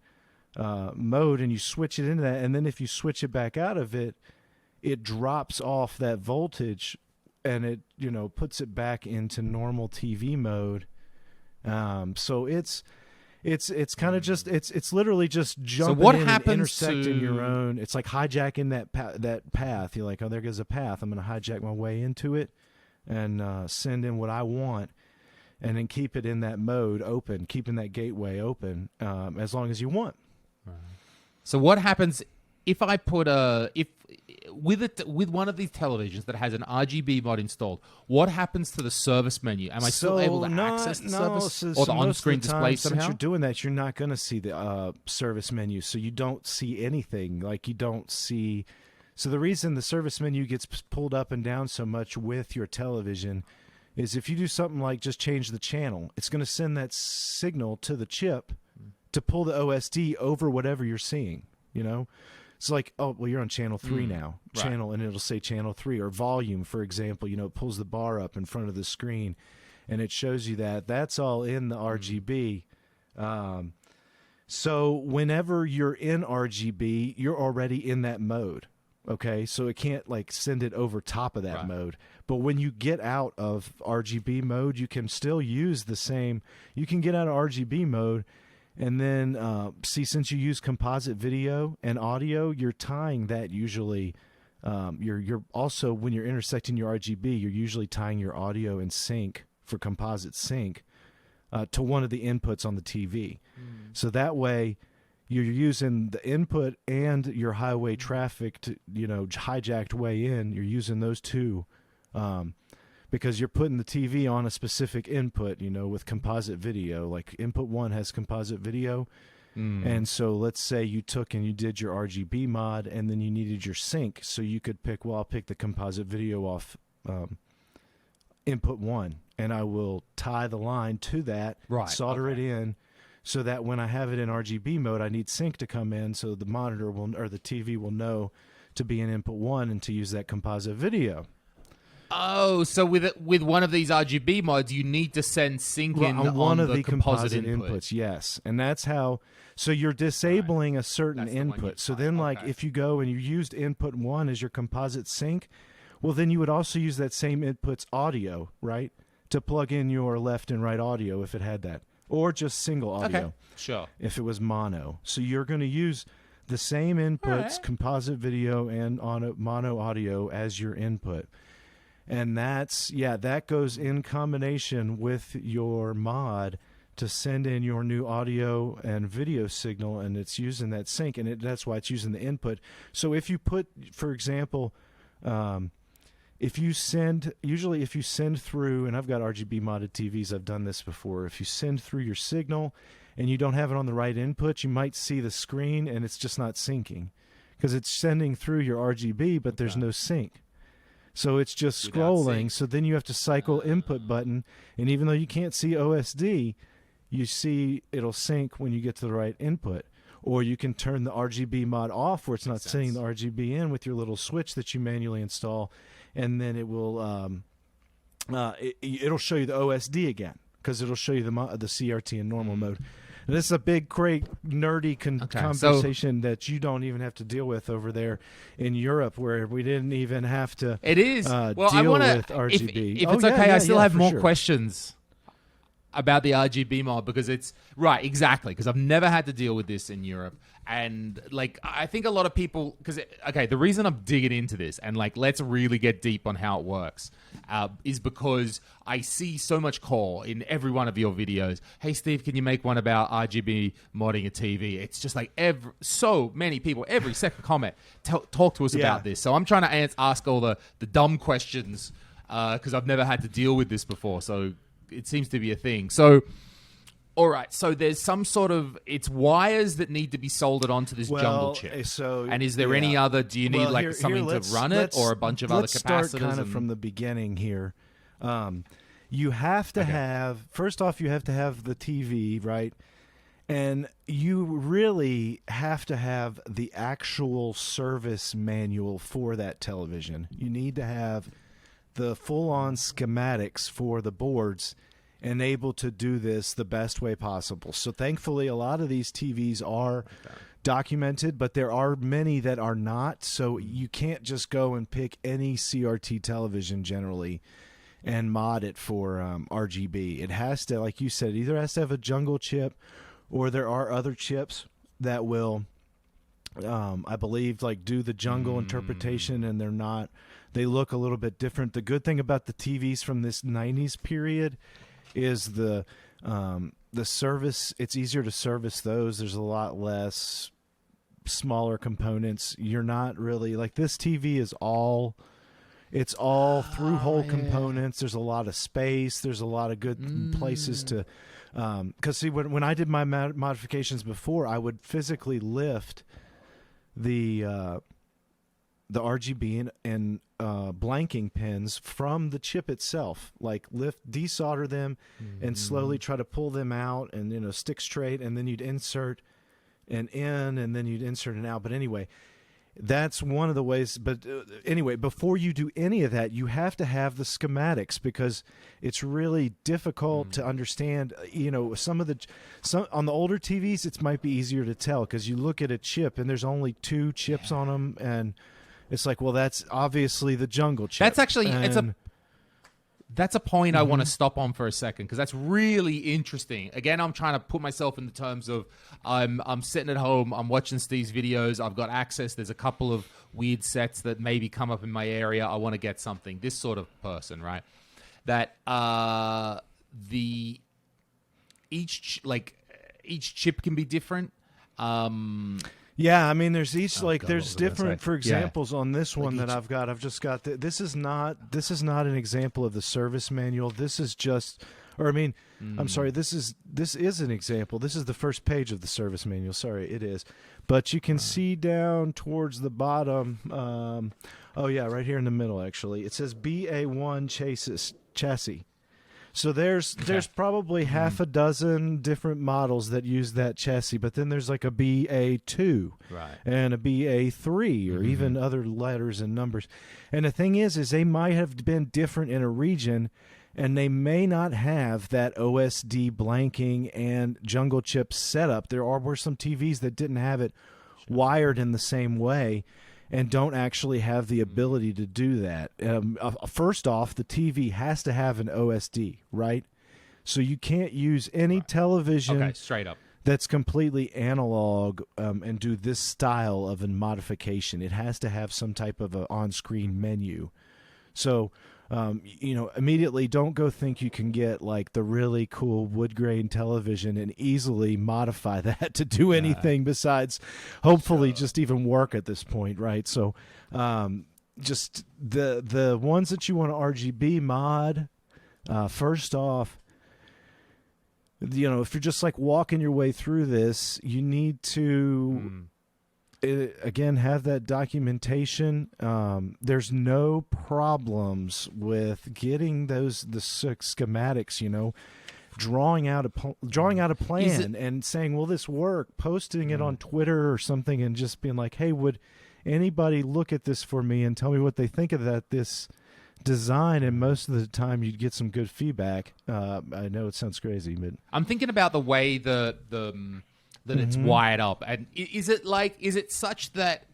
mode, and you switch it into that, and then if you switch it back out of it, it drops off that voltage, and it puts it back into normal TV mode. So it's kind of just it's literally just jumping so what in happens and intersecting to your own. It's like hijacking that path. You're like, oh, there goes a path. I'm going to hijack my way into it and send in what I want, and then keep it in that mode open, keeping that gateway open as long as you want. So what happens if I put with one of these televisions that has an RGB mod installed? What happens to the service menu? Am I still able to access the service or the on-screen display somehow? Since you're doing that, you're not going to see the service menu, so you don't see anything. Like you don't see. So the reason the service menu gets pulled up and down so much with your television is if you do something like just change the channel, it's going to send that signal to the chip to pull the OSD over whatever you're seeing. It's like, oh, well, you're on channel 3 now, and it'll say channel 3, or volume, for example. It pulls the bar up in front of the screen, and it shows you that. That's all in the RGB. So whenever you're in RGB, you're already in that mode. Okay, so it can't like send it over top of that mode. But when you get out of RGB mode, you can still use the same. You can get out of RGB mode. And then, since you use composite video and audio, you're tying that usually. You're also, when you're intersecting your RGB, you're usually tying your audio and sync for composite sync to one of the inputs on the TV. So that way, you're using the input and your highway traffic to, hijacked way in. You're using those two. Because you're putting the TV on a specific input, with composite video. Like input 1 has composite video. And so let's say you took and you did your RGB mod, and then you needed your sync. So you could pick, I'll pick the composite video off input 1, and I will tie the line to that, solder it in, so that when I have it in RGB mode, I need sync to come in, so the monitor or the TV will know to be in input 1 and to use that composite video. Oh, so with one of these RGB mods, you need to send sync in on one of the composite inputs. Yes, and that's how. So you're disabling a certain input. So then, like, if you go and you used input 1 as your composite sync, well, then you would also use that same input's audio, right, to plug in your left and right audio if it had that. or just single audio. Okay, sure. If it was mono. So you're going to use the same inputs, right. composite video and mono audio as your input. And that goes in combination with your mod to send in your new audio and video signal, and it's using that sync, and that's why it's using the input. So if you put, for example, if you send through, and I've got RGB modded TVs, I've done this before, if you send through your signal and you don't have it on the right input, you might see the screen and it's just not syncing because it's sending through your RGB, but there's no sync. So it's just scrolling. So then you have to cycle input button, and even though you can't see OSD, you see it'll sync when you get to the right input. Or you can turn the RGB mod off where it's not sending the RGB in with your little switch that you manually install, and then it will it'll show you the OSD again because it'll show you the CRT in normal mode. And this is a big, great, nerdy conversation that you don't even have to deal with over there in Europe, where we didn't even have to. It is. Well, deal I want with to. RGB. If it's okay, I still have more sure. questions about the RGB mod because it's right, exactly, because I've never had to deal with this in Europe. And like, I think a lot of people, the reason I'm digging into this and like, let's really get deep on how it works, is because I see so much call in every one of your videos. Hey, Steve, can you make one about RGB modding a TV? It's just like so many people, every second comment, talk to us about this. So I'm trying to ask all the dumb questions because I've never had to deal with this before. So it seems to be a thing. So, all right. So there's some sort of, it's wires that need to be soldered onto this jungle chip. And is there any other, do you need something to run it or a bunch of other capacitors? Let's start kind of from the beginning here. You have to have, first off, you have to have the TV, right? And you really have to have the actual service manual for that television. You need to have the full-on schematics for the boards and able to do this the best way possible. So thankfully, a lot of these TVs are documented, but there are many that are not. So you can't just go and pick any CRT television generally and mod it for RGB. It has to, like you said, either has to have a jungle chip, or there are other chips that will, I believe, like do the jungle interpretation, and they're not. They look a little bit different. The good thing about the TVs from this 90s period is the service. It's easier to service those. There's a lot less smaller components. You're not really like this TV is all. It's all through hole components. There's a lot of space. There's a lot of good places to. Because see, when I did my modifications before, I would physically lift the RGB and blanking pins from the chip itself, like desolder them and slowly try to pull them out and stick straight, and then you'd insert an in and then you'd insert an out. But anyway, that's one of the ways. But anyway, before you do any of that, you have to have the schematics because it's really difficult to understand. Some on the older TVs, it might be easier to tell because you look at a chip and there's only 2 chips on them, and it's like, well, that's obviously the jungle chip. That's actually that's a point I want to stop on for a second because that's really interesting. Again, I'm trying to put myself in the terms of I'm sitting at home, I'm watching Steve's videos, I've got access. There's a couple of weird sets that maybe come up in my area. I want to get something. This sort of person, right? That each chip can be different. Yeah, I mean, there's there's different. For examples, on this one that I've got, I've just got this is not an example of the service manual. This is just, I'm sorry, this is an example. This is the first page of the service manual. Sorry, it is, but you can see down towards the bottom. Right here in the middle, actually, it says BA1 chassis. So there's probably half a dozen different models that use that chassis, but then there's like a BA2 and a BA3 or even other letters and numbers. And the thing is they might have been different in a region, and they may not have that OSD blanking and jungle chip setup. Were some TVs that didn't have it wired in the same way and don't actually have the ability to do that. First off, the TV has to have an OSD, right? So you can't use any television Okay, straight up. that's completely analog and do this style of a modification. It has to have some type of an on-screen menu. So, immediately don't go think you can get like the really cool wood grain television and easily modify that to do anything besides hopefully just even work at this point, right? So, just the ones that you want to RGB mod, first off, if you're just like walking your way through this, you need to again have that documentation. There's no problems with getting the schematics, drawing out a plan and saying, will this work, posting it on Twitter or something, and just being like, hey, would anybody look at this for me and tell me what they think of this design? And most of the time you'd get some good feedback. I know it sounds crazy, but I'm thinking about the way that it's wired up, and is it such that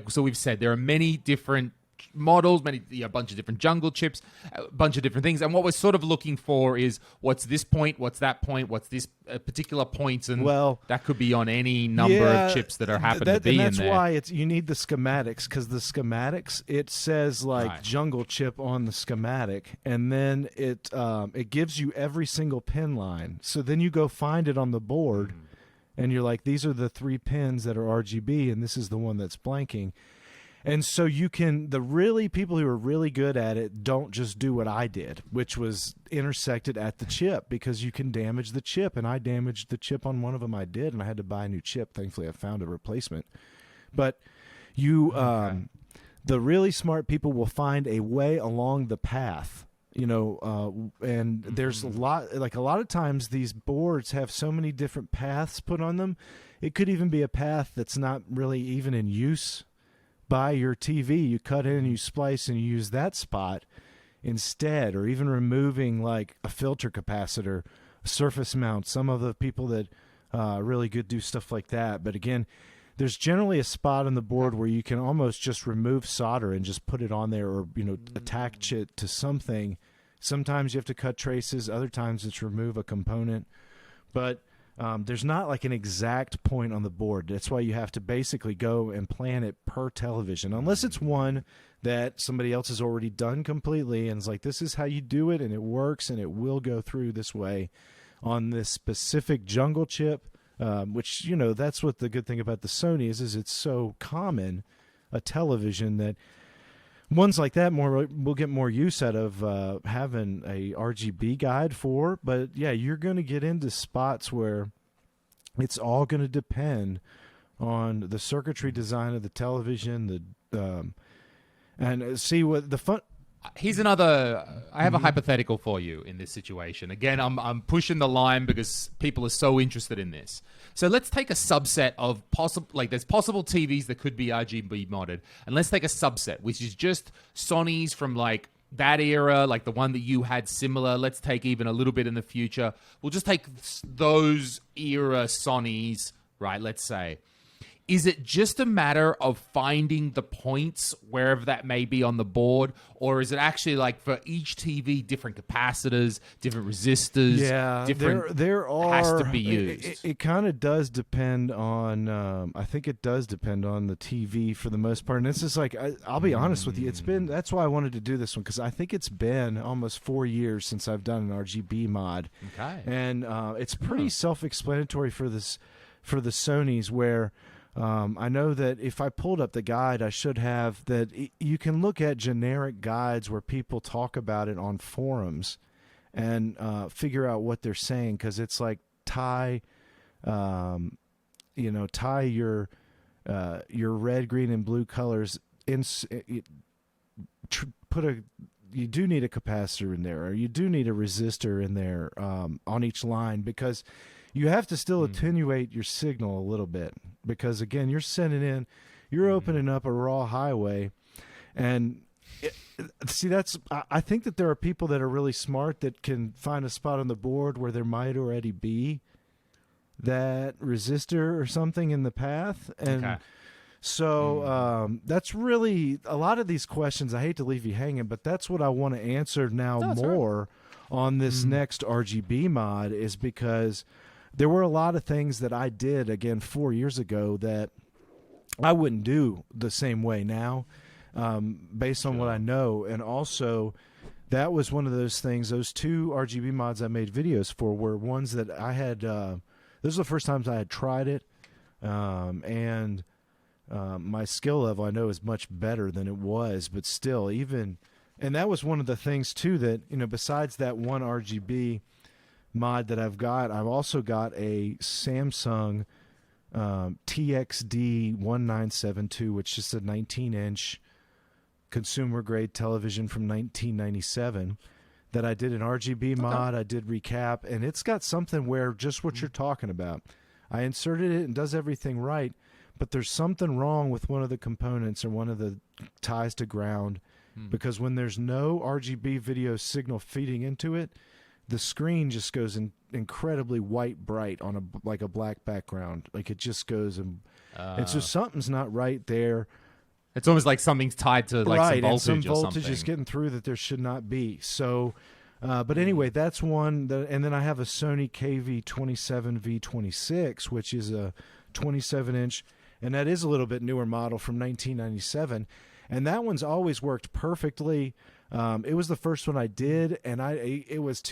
so we've said there are many different models, a bunch of different jungle chips, a bunch of different things, and what we're sort of looking for is what's this point, what's that point, what's this particular point, and that could be on any number of chips that are happening to be in there. That's why you need the schematics, because the schematics, it says jungle chip on the schematic, and then it gives you every single pin line. So then you go find it on the board, and you're like, these are the 3 pins that are RGB, and this is the one that's blanking. And so people who are really good at it don't just do what I did, which was intersect it at the chip, because you can damage the chip. And I damaged the chip on one of them. I did, and I had to buy a new chip. Thankfully, I found a replacement. But the really smart people will find a way along the path, and there's a lot of times these boards have so many different paths put on them. It could even be a path that's not really even in use by your TV. You cut in and you splice and you use that spot instead, or even removing like a filter capacitor, a surface mount. Some of the people that really good do stuff like that. But again, there's generally a spot on the board where you can almost just remove solder and just put it on there, or attach it to something. Sometimes you have to cut traces, other times it's remove a component. But there's not like an exact point on the board. That's why you have to basically go and plan it per television, unless it's one that somebody else has already done completely and it's like, this is how you do it, and it works, and it will go through this way on this specific jungle chip, which, that's what the good thing about the Sony is it's so common a television that ones like that we'll get more use out of having a RGB guide for. But yeah, you're going to get into spots where it's all going to depend on the circuitry design of the television. And see what the fun. Here's another. I have a hypothetical for you in this situation. Again, I'm pushing the line because people are so interested in this. So let's take a subset of there's possible TVs that could be RGB modded, and let's take a subset, which is just Sonys from like that era, like the one that you had similar. Let's take even a little bit in the future. We'll just take those era Sonys, right? Let's say. Is it just a matter of finding the points wherever that may be on the board, or is it actually like for each TV, different capacitors, different resistors? Yeah, there are. Has to be used. It kind of does depend on. I think it does depend on the TV for the most part. And it's just like I'll be honest with you. That's why I wanted to do this one, because I think it's been almost 4 years since I've done an RGB mod. Okay, and it's pretty self-explanatory for the Sonys where. I know that if I pulled up the guide, I should have that. You can look at generic guides where people talk about it on forums and figure out what they're saying, because it's like tie your red, green, and blue colors in. You do need a capacitor in there, or you do need a resistor in there on each line, because you have to still attenuate your signal a little bit, because again, you're opening up a raw highway, and I think that there are people that are really smart that can find a spot on the board where there might already be that resistor or something in the path, and so that's really a lot of these questions. I hate to leave you hanging, but that's what I want to answer now more. on this next RGB mod is because there were a lot of things that I did, again, 4 years ago that I wouldn't do the same way now, based on what I know. And also, that was one of those things, those 2 RGB mods I made videos for were ones that I had, this was the first times I had tried it, and my skill level I know is much better than it was, but still, even, and that was one of the things too that, you know, besides that one RGB mod that I've also got a Samsung TXD 1972, which is a 19-inch consumer grade television from 1997 that I did an RGB mod. I did recap, and it's got something where just what you're talking about. I inserted it and does everything right, but there's something wrong with one of the components or one of the ties to ground, because when there's no RGB video signal feeding into it, the screen just goes incredibly white bright on a black background. Like it just goes and so something's not right there. It's almost like something's tied to like some voltage and some or voltage something. is getting through that there should not be. So, but anyway, that's one. And then I have a Sony KV27V26, which is a 27-inch, and that is a little bit newer model from 1997. And that one's always worked perfectly. It was the first one I did, and it was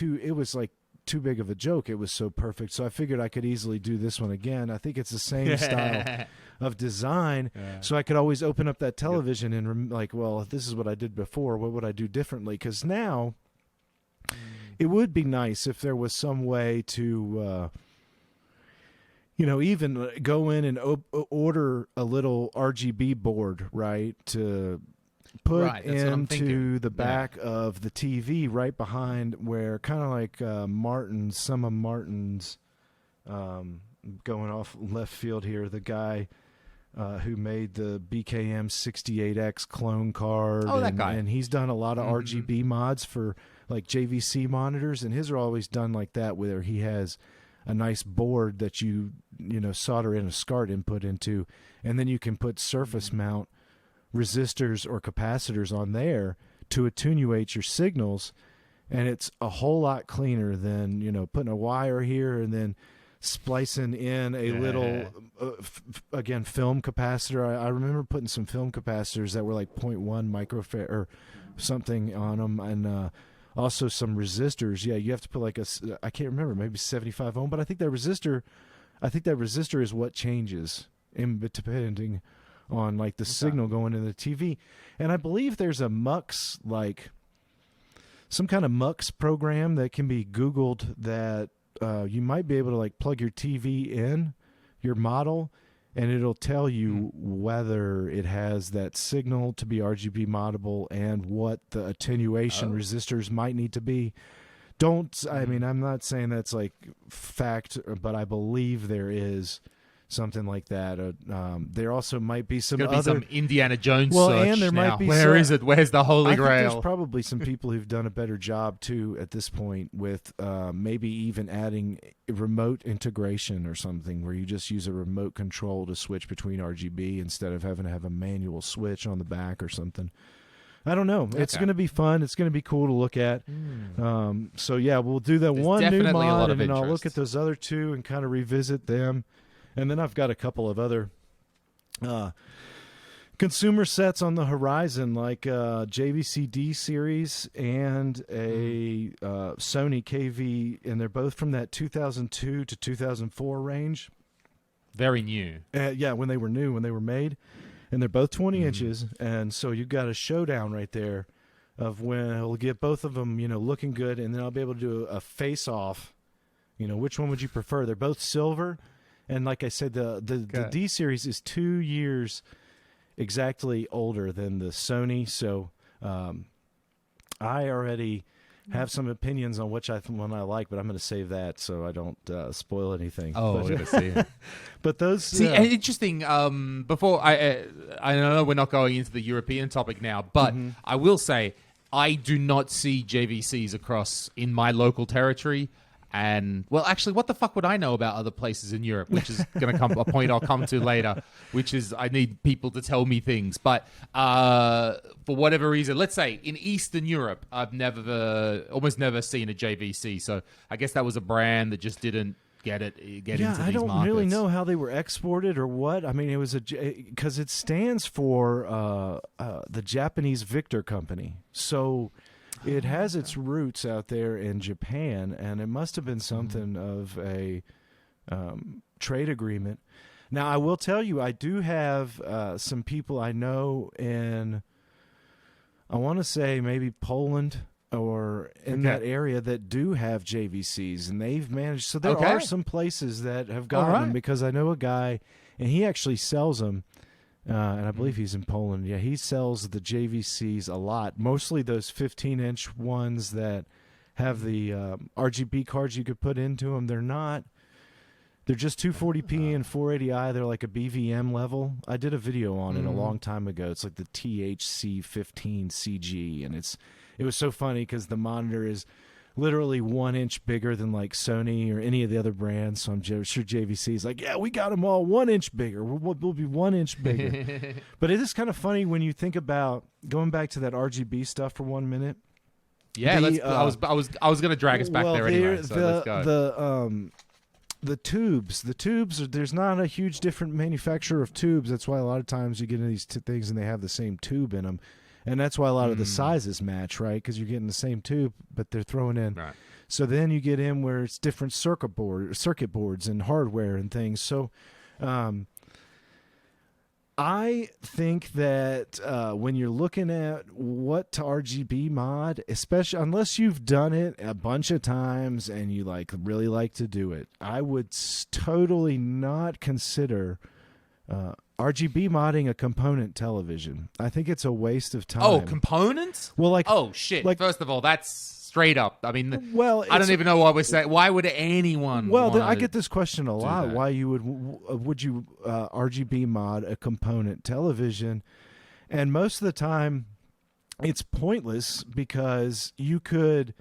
like too big of a joke. It was so perfect. So I figured I could easily do this one again. I think it's the same style of design. So I could always open up that television and like, well, if this is what I did before, what would I do differently? Because now it would be nice if there was some way to, you know, even go in and order a little RGB board, right, to put into the back of the TV right behind where, kind of like Martin's, some of Martin's, going off left field here, the guy who made the BKM 68X clone card. That guy. And he's done a lot of RGB mods for like JVC monitors, and his are always done like that, where he has a nice board that you solder in a SCART input into, and then you can put surface mount resistors or capacitors on there to attenuate your signals, and it's a whole lot cleaner than, you know, putting a wire here and then splicing in a little again film capacitor. I remember putting some film capacitors that were like 0.1 microfarad or something on them, and also some resistors. Yeah, you have to put like I can't remember, maybe 75 ohm, but I think that resistor is what changes depending on like the signal going into the TV. And I believe there's a MUX, like some kind of MUX program that can be Googled that you might be able to like plug your TV in, your model, and it'll tell you whether it has that signal to be RGB moddable and what the attenuation resistors might need to be. I mean, I'm not saying that's like fact, but I believe there is something like that. There also might be some some Indiana Jones search and there now. might be Where is it? Where's the Holy Grail? I think there's probably some people who've done a better job too at this point with maybe even adding remote integration or something where you just use a remote control to switch between RGB instead of having to have a manual switch on the back or something. I don't know. It's going to be fun. It's going to be cool to look at. So yeah, we'll do that one new mod, and then I'll look at those other 2 and kind of revisit them. And then I've got a couple of other consumer sets on the horizon, like JVC D series and a Sony KV, and they're both from that 2002 to 2004 range. Very new. Yeah, when they were new, when they were made. And they're both 20 inches, and so you've got a showdown right there of when it'll get both of them, you know, looking good, and then I'll be able to do a face-off. You know, which one would you prefer? They're both silver, and like I said, the D series is 2 years exactly older than the Sony, so I already have some opinions on which one I like, but I'm going to save that so I don't spoil anything. Oh, but, we're going to see it. But those... interesting, before I know we're not going into the European topic now, but I will say I do not see JVCs across in my local territory And well, actually, what the fuck would I know about other places in Europe? Which is going to come a point I'll come to later. Which is I need people to tell me things. But for whatever reason, let's say in Eastern Europe, I've almost never seen a JVC. So I guess that was a brand that just didn't get into these markets. I don't really know how they were exported or what. I mean, it was because it stands for the Japanese Victor Company. So it has its roots out there in Japan, and it must have been something of a trade agreement. Now, I will tell you, I do have some people I know in, I want to say maybe Poland or in that area that do have JVCs, and they've managed. So there are some places that have gotten them, because I know a guy, and he actually sells them. And I believe he's in Poland. Yeah, he sells the JVCs a lot. Mostly those 15-inch ones that have the RGB cards you could put into them. They're just 240p and 480i. They're like a BVM level. I did a video on it a long time ago. It's like the THC15CG, and it was so funny because the monitor is literally 1 inch bigger than like Sony or any of the other brands. So I'm sure JVC's like, yeah, we got them all 1 inch bigger. We'll be 1 inch bigger. But it is kind of funny when you think about going back to that RGB stuff for 1 minute. Yeah, I was going to drag us back there anyway. So let's go. The tubes, there's not a huge different manufacturer of tubes. That's why a lot of times you get into these things and they have the same tube in them. And that's why a lot of the sizes match, right? Because you're getting the same tube, but they're throwing in. Right. So then you get in where it's different circuit boards and hardware and things. So I think that when you're looking at what to RGB mod, especially unless you've done it a bunch of times and you really like to do it, I would totally not consider RGB modding a component television. I think it's a waste of time. Oh, components? Well, shit. First of all, that's straight up. I mean, I don't even know why we're saying. Why would anyone? Well, I get this question a lot. Why you would you RGB mod a component television? And most of the time, it's pointless because you could.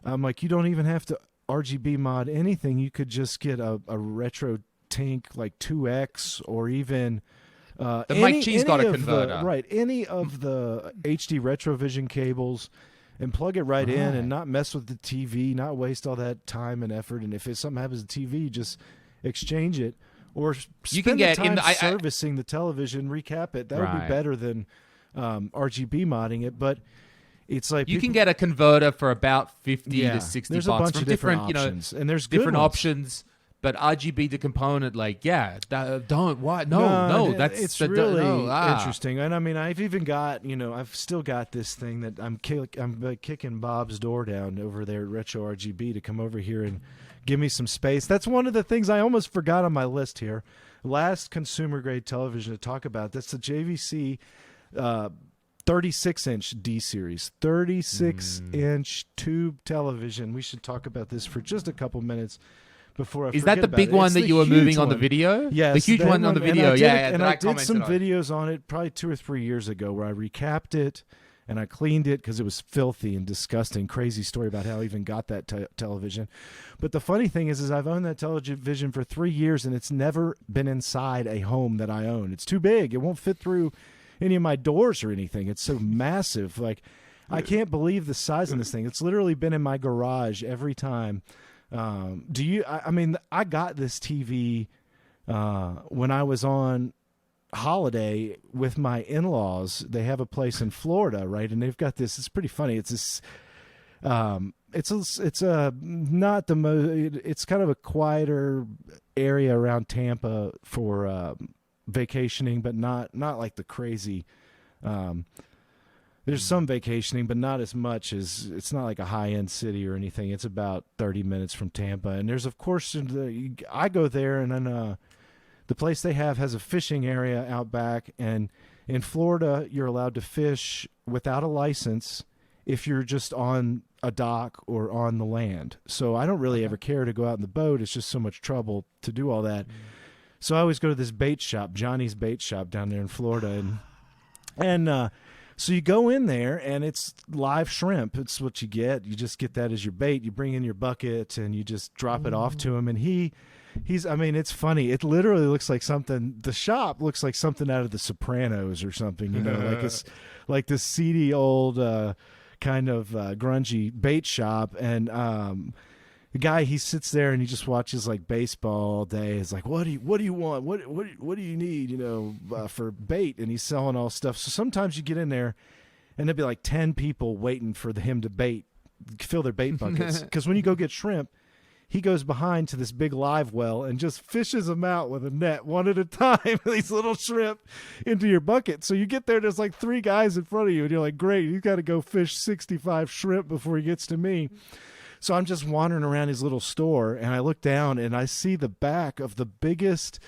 You don't even have to RGB mod anything. You could just get a retro Tank like 2X or even the Mike Cheese got a converter, any of the HD Retrovision cables, and plug it in and not mess with the TV, not waste all that time and effort. And if something happens to the TV, just exchange it or spend the time servicing the television, recap it. That would be better than RGB modding it. But it's like you can get a converter for about 50 to 60 there's bucks a bunch from of different options, and there's different good options. But RGB to component, that's it's really interesting. And I mean, I've even got, I've still got this thing that I'm kicking Bob's door down over there at Retro RGB to come over here and give me some space. That's one of the things I almost forgot on my list here. Last consumer grade television to talk about. That's the JVC 36-inch D series, 36-inch tube television. We should talk about this for just a couple minutes. Is that the big one that you were moving on the video? Yes, the huge one on the video. And I did some videos on it probably 2 or 3 years ago where I recapped it and I cleaned it because it was filthy and disgusting. Crazy story about how I even got that television. But the funny thing is I've owned that television for 3 years and it's never been inside a home that I own. It's too big. It won't fit through any of my doors or anything. It's so massive. I can't believe the size of this thing. It's literally been in my garage every time. I got this TV when I was on holiday with my in-laws. They have a place in Florida, right? And they've got this. It's pretty funny. It's this. It's not the most. It's kind of a quieter area around Tampa for vacationing, but not like the crazy. There's some vacationing, but not as much as it's not like a high-end city or anything. It's about 30 minutes from Tampa. And there's, of course, I go there, and then the place they have has a fishing area out back. And in Florida, you're allowed to fish without a license if you're just on a dock or on the land. So I don't really ever care to go out in the boat. It's just so much trouble to do all that. So I always go to this bait shop, Johnny's Bait Shop down there in Florida. And So you go in there and it's live shrimp. It's what you get. You just get that as your bait. You bring in your bucket and you just drop it off to him. And he's, I mean, it's funny. It literally looks like something, the shop looks like something out of The Sopranos or something, you know, like it's like this seedy old kind of grungy bait shop. And the guy, he sits there and he just watches like baseball all day. It's like, what do you want? What do you need, you know, for bait? And he's selling all stuff. So sometimes you get in there and there'd be like 10 people waiting for him to fill their bait buckets. Because when you go get shrimp, he goes behind to this big live well and just fishes them out with a net one at a time, these little shrimp into your bucket. So you get there, there's like 3 guys in front of you and you're like, great, you got to go fish 65 shrimp before he gets to me. So I'm just wandering around his little store, and I look down, and I see the back of the biggest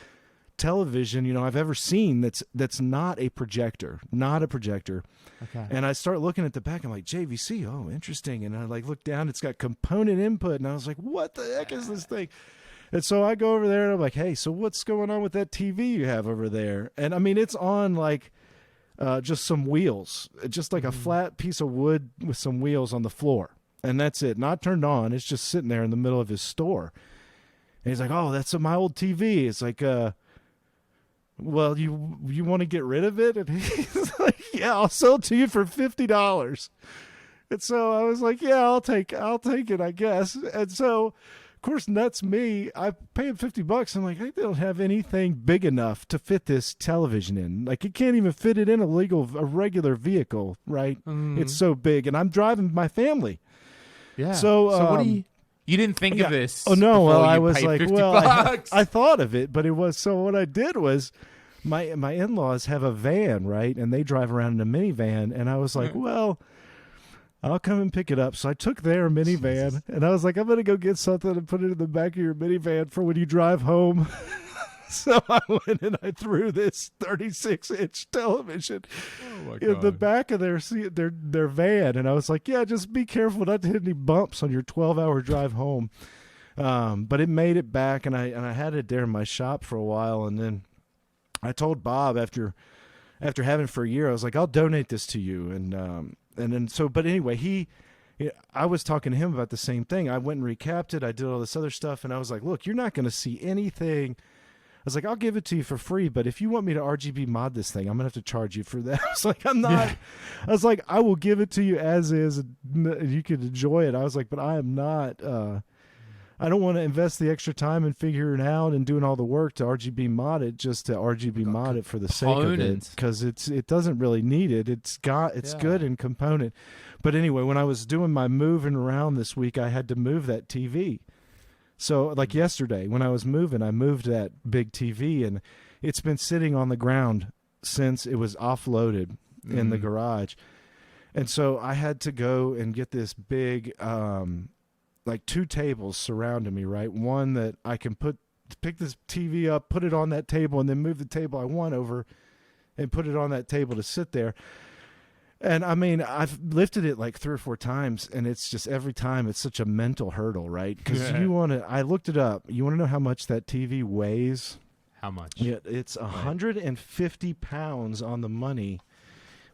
television, you know, I've ever seen that's not a projector. Okay. And I start looking at the back. I'm like, JVC, oh, interesting. And I like look down. It's got component input, and I was like, what the heck is this thing? And so I go over there, and I'm like, hey, so what's going on with that TV you have over there? And I mean, it's on like just some wheels, just like a flat piece of wood with some wheels on the floor. And that's it, not turned on. It's just sitting there in the middle of his store. And he's like, oh, that's my old TV. It's like, well, you want to get rid of it? And he's like, yeah, I'll sell it to you for $50. And so I was like, yeah, I'll take it, I guess. And so, of course, nuts me. I pay him $50. I'm like, they don't have anything big enough to fit this television in. Like, it can't even fit it in a regular vehicle, right? It's so big. And I'm driving my family. Yeah. So what do you didn't think of this? Oh no! Well, I was paid like, $50. I thought of it, but it was so. What I did was, my in-laws have a van, right, and they drive around in a minivan, and I was like, well, I'll come and pick it up. So I took their minivan, and I was like, I'm gonna go get something and put it in the back of your minivan for when you drive home. So I went and I threw this 36-inch television in the back of their van, and I was like, "Yeah, just be careful not to hit any bumps on your 12-hour drive home." But it made it back, and I had it there in my shop for a while, and then I told Bob after having it for a year, I was like, "I'll donate this to you," and then so. But anyway, I was talking to him about the same thing. I went and recapped it. I did all this other stuff, and I was like, "Look, you're not going to see anything." I was like, I'll give it to you for free, but if you want me to RGB mod this thing, I'm gonna have to charge you for that. I was like, I'm not. Yeah. I was like, I will give it to you as is, and you can enjoy it. I was like, but I am not. I don't want to invest the extra time in figuring it out and doing all the work to RGB mod it just to RGB mod it for the sake of it, because it doesn't really need it. It's good in component. But anyway, when I was doing my moving around this week, I had to move that TV. So like yesterday when I was moving, I moved that big TV, and it's been sitting on the ground since it was offloaded in the garage. And so I had to go and get this big, like 2 tables surrounding me, right? One that I can pick this TV up, put it on that table, and then move the table I want over and put it on that table to sit there. And I mean, I've lifted it like 3 or 4 times, and it's just every time it's such a mental hurdle, right? Because I looked it up. You want to know how much that TV weighs? How much? Yeah, it's 150 pounds on the money,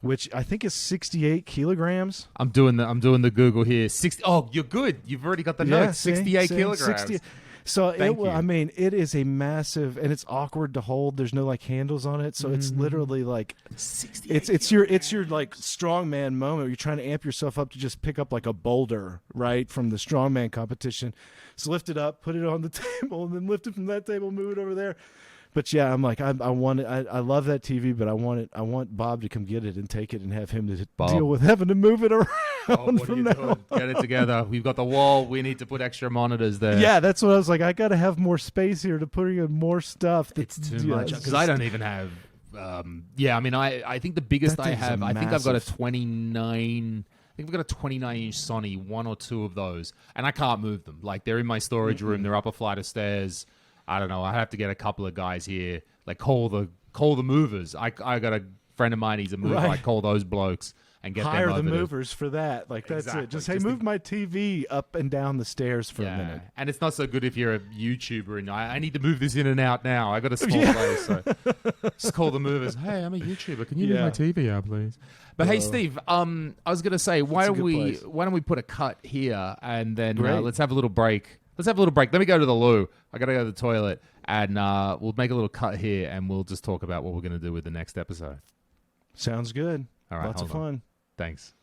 which I think is 68 kilograms. I'm doing the Google here. 60. Oh, you're good. You've already got the note. 68 kilograms. 60. So I mean, it is a massive, and it's awkward to hold. There's no like handles on it, so it's literally like it's your like strongman moment where you're trying to amp yourself up to just pick up like a boulder, right, from the strongman competition. So lift it up, put it on the table, and then lift it from that table, move it over there. But yeah, I'm like, I want it. I love that TV, but I want Bob to come get it and take it and have him to deal with having to move it around from now. Get it together. We've got the wall. We need to put extra monitors there. Yeah, that's what I was like. I got to have more space here to put in more stuff. It's too much because I don't even have. I mean, I think the biggest I have. I think I've got a 29. I think we've got a 29-inch Sony, 1 or 2 of those, and I can't move them. Like they're in my storage room. They're up a flight of stairs. I don't know. I have to get a couple of guys here, like call the movers. I got a friend of mine. He's a mover. I call those blokes, and get hire them the over to- movers for that. Like that's Exactly. it. Just hey, Just move my TV up and down the stairs for a minute. And it's not so good if you're a YouTuber and I need to move this in and out now. I got a small place, so just call the movers. Hey, I'm a YouTuber. Can you move my TV out, please? But hey, Steve, I was gonna say, why don't we put a cut here and then let's have a little break. Let me go to the loo. I gotta go to the toilet, and we'll make a little cut here, and we'll just talk about what we're gonna do with the next episode. Sounds good. All right, Lots of fun. Thanks.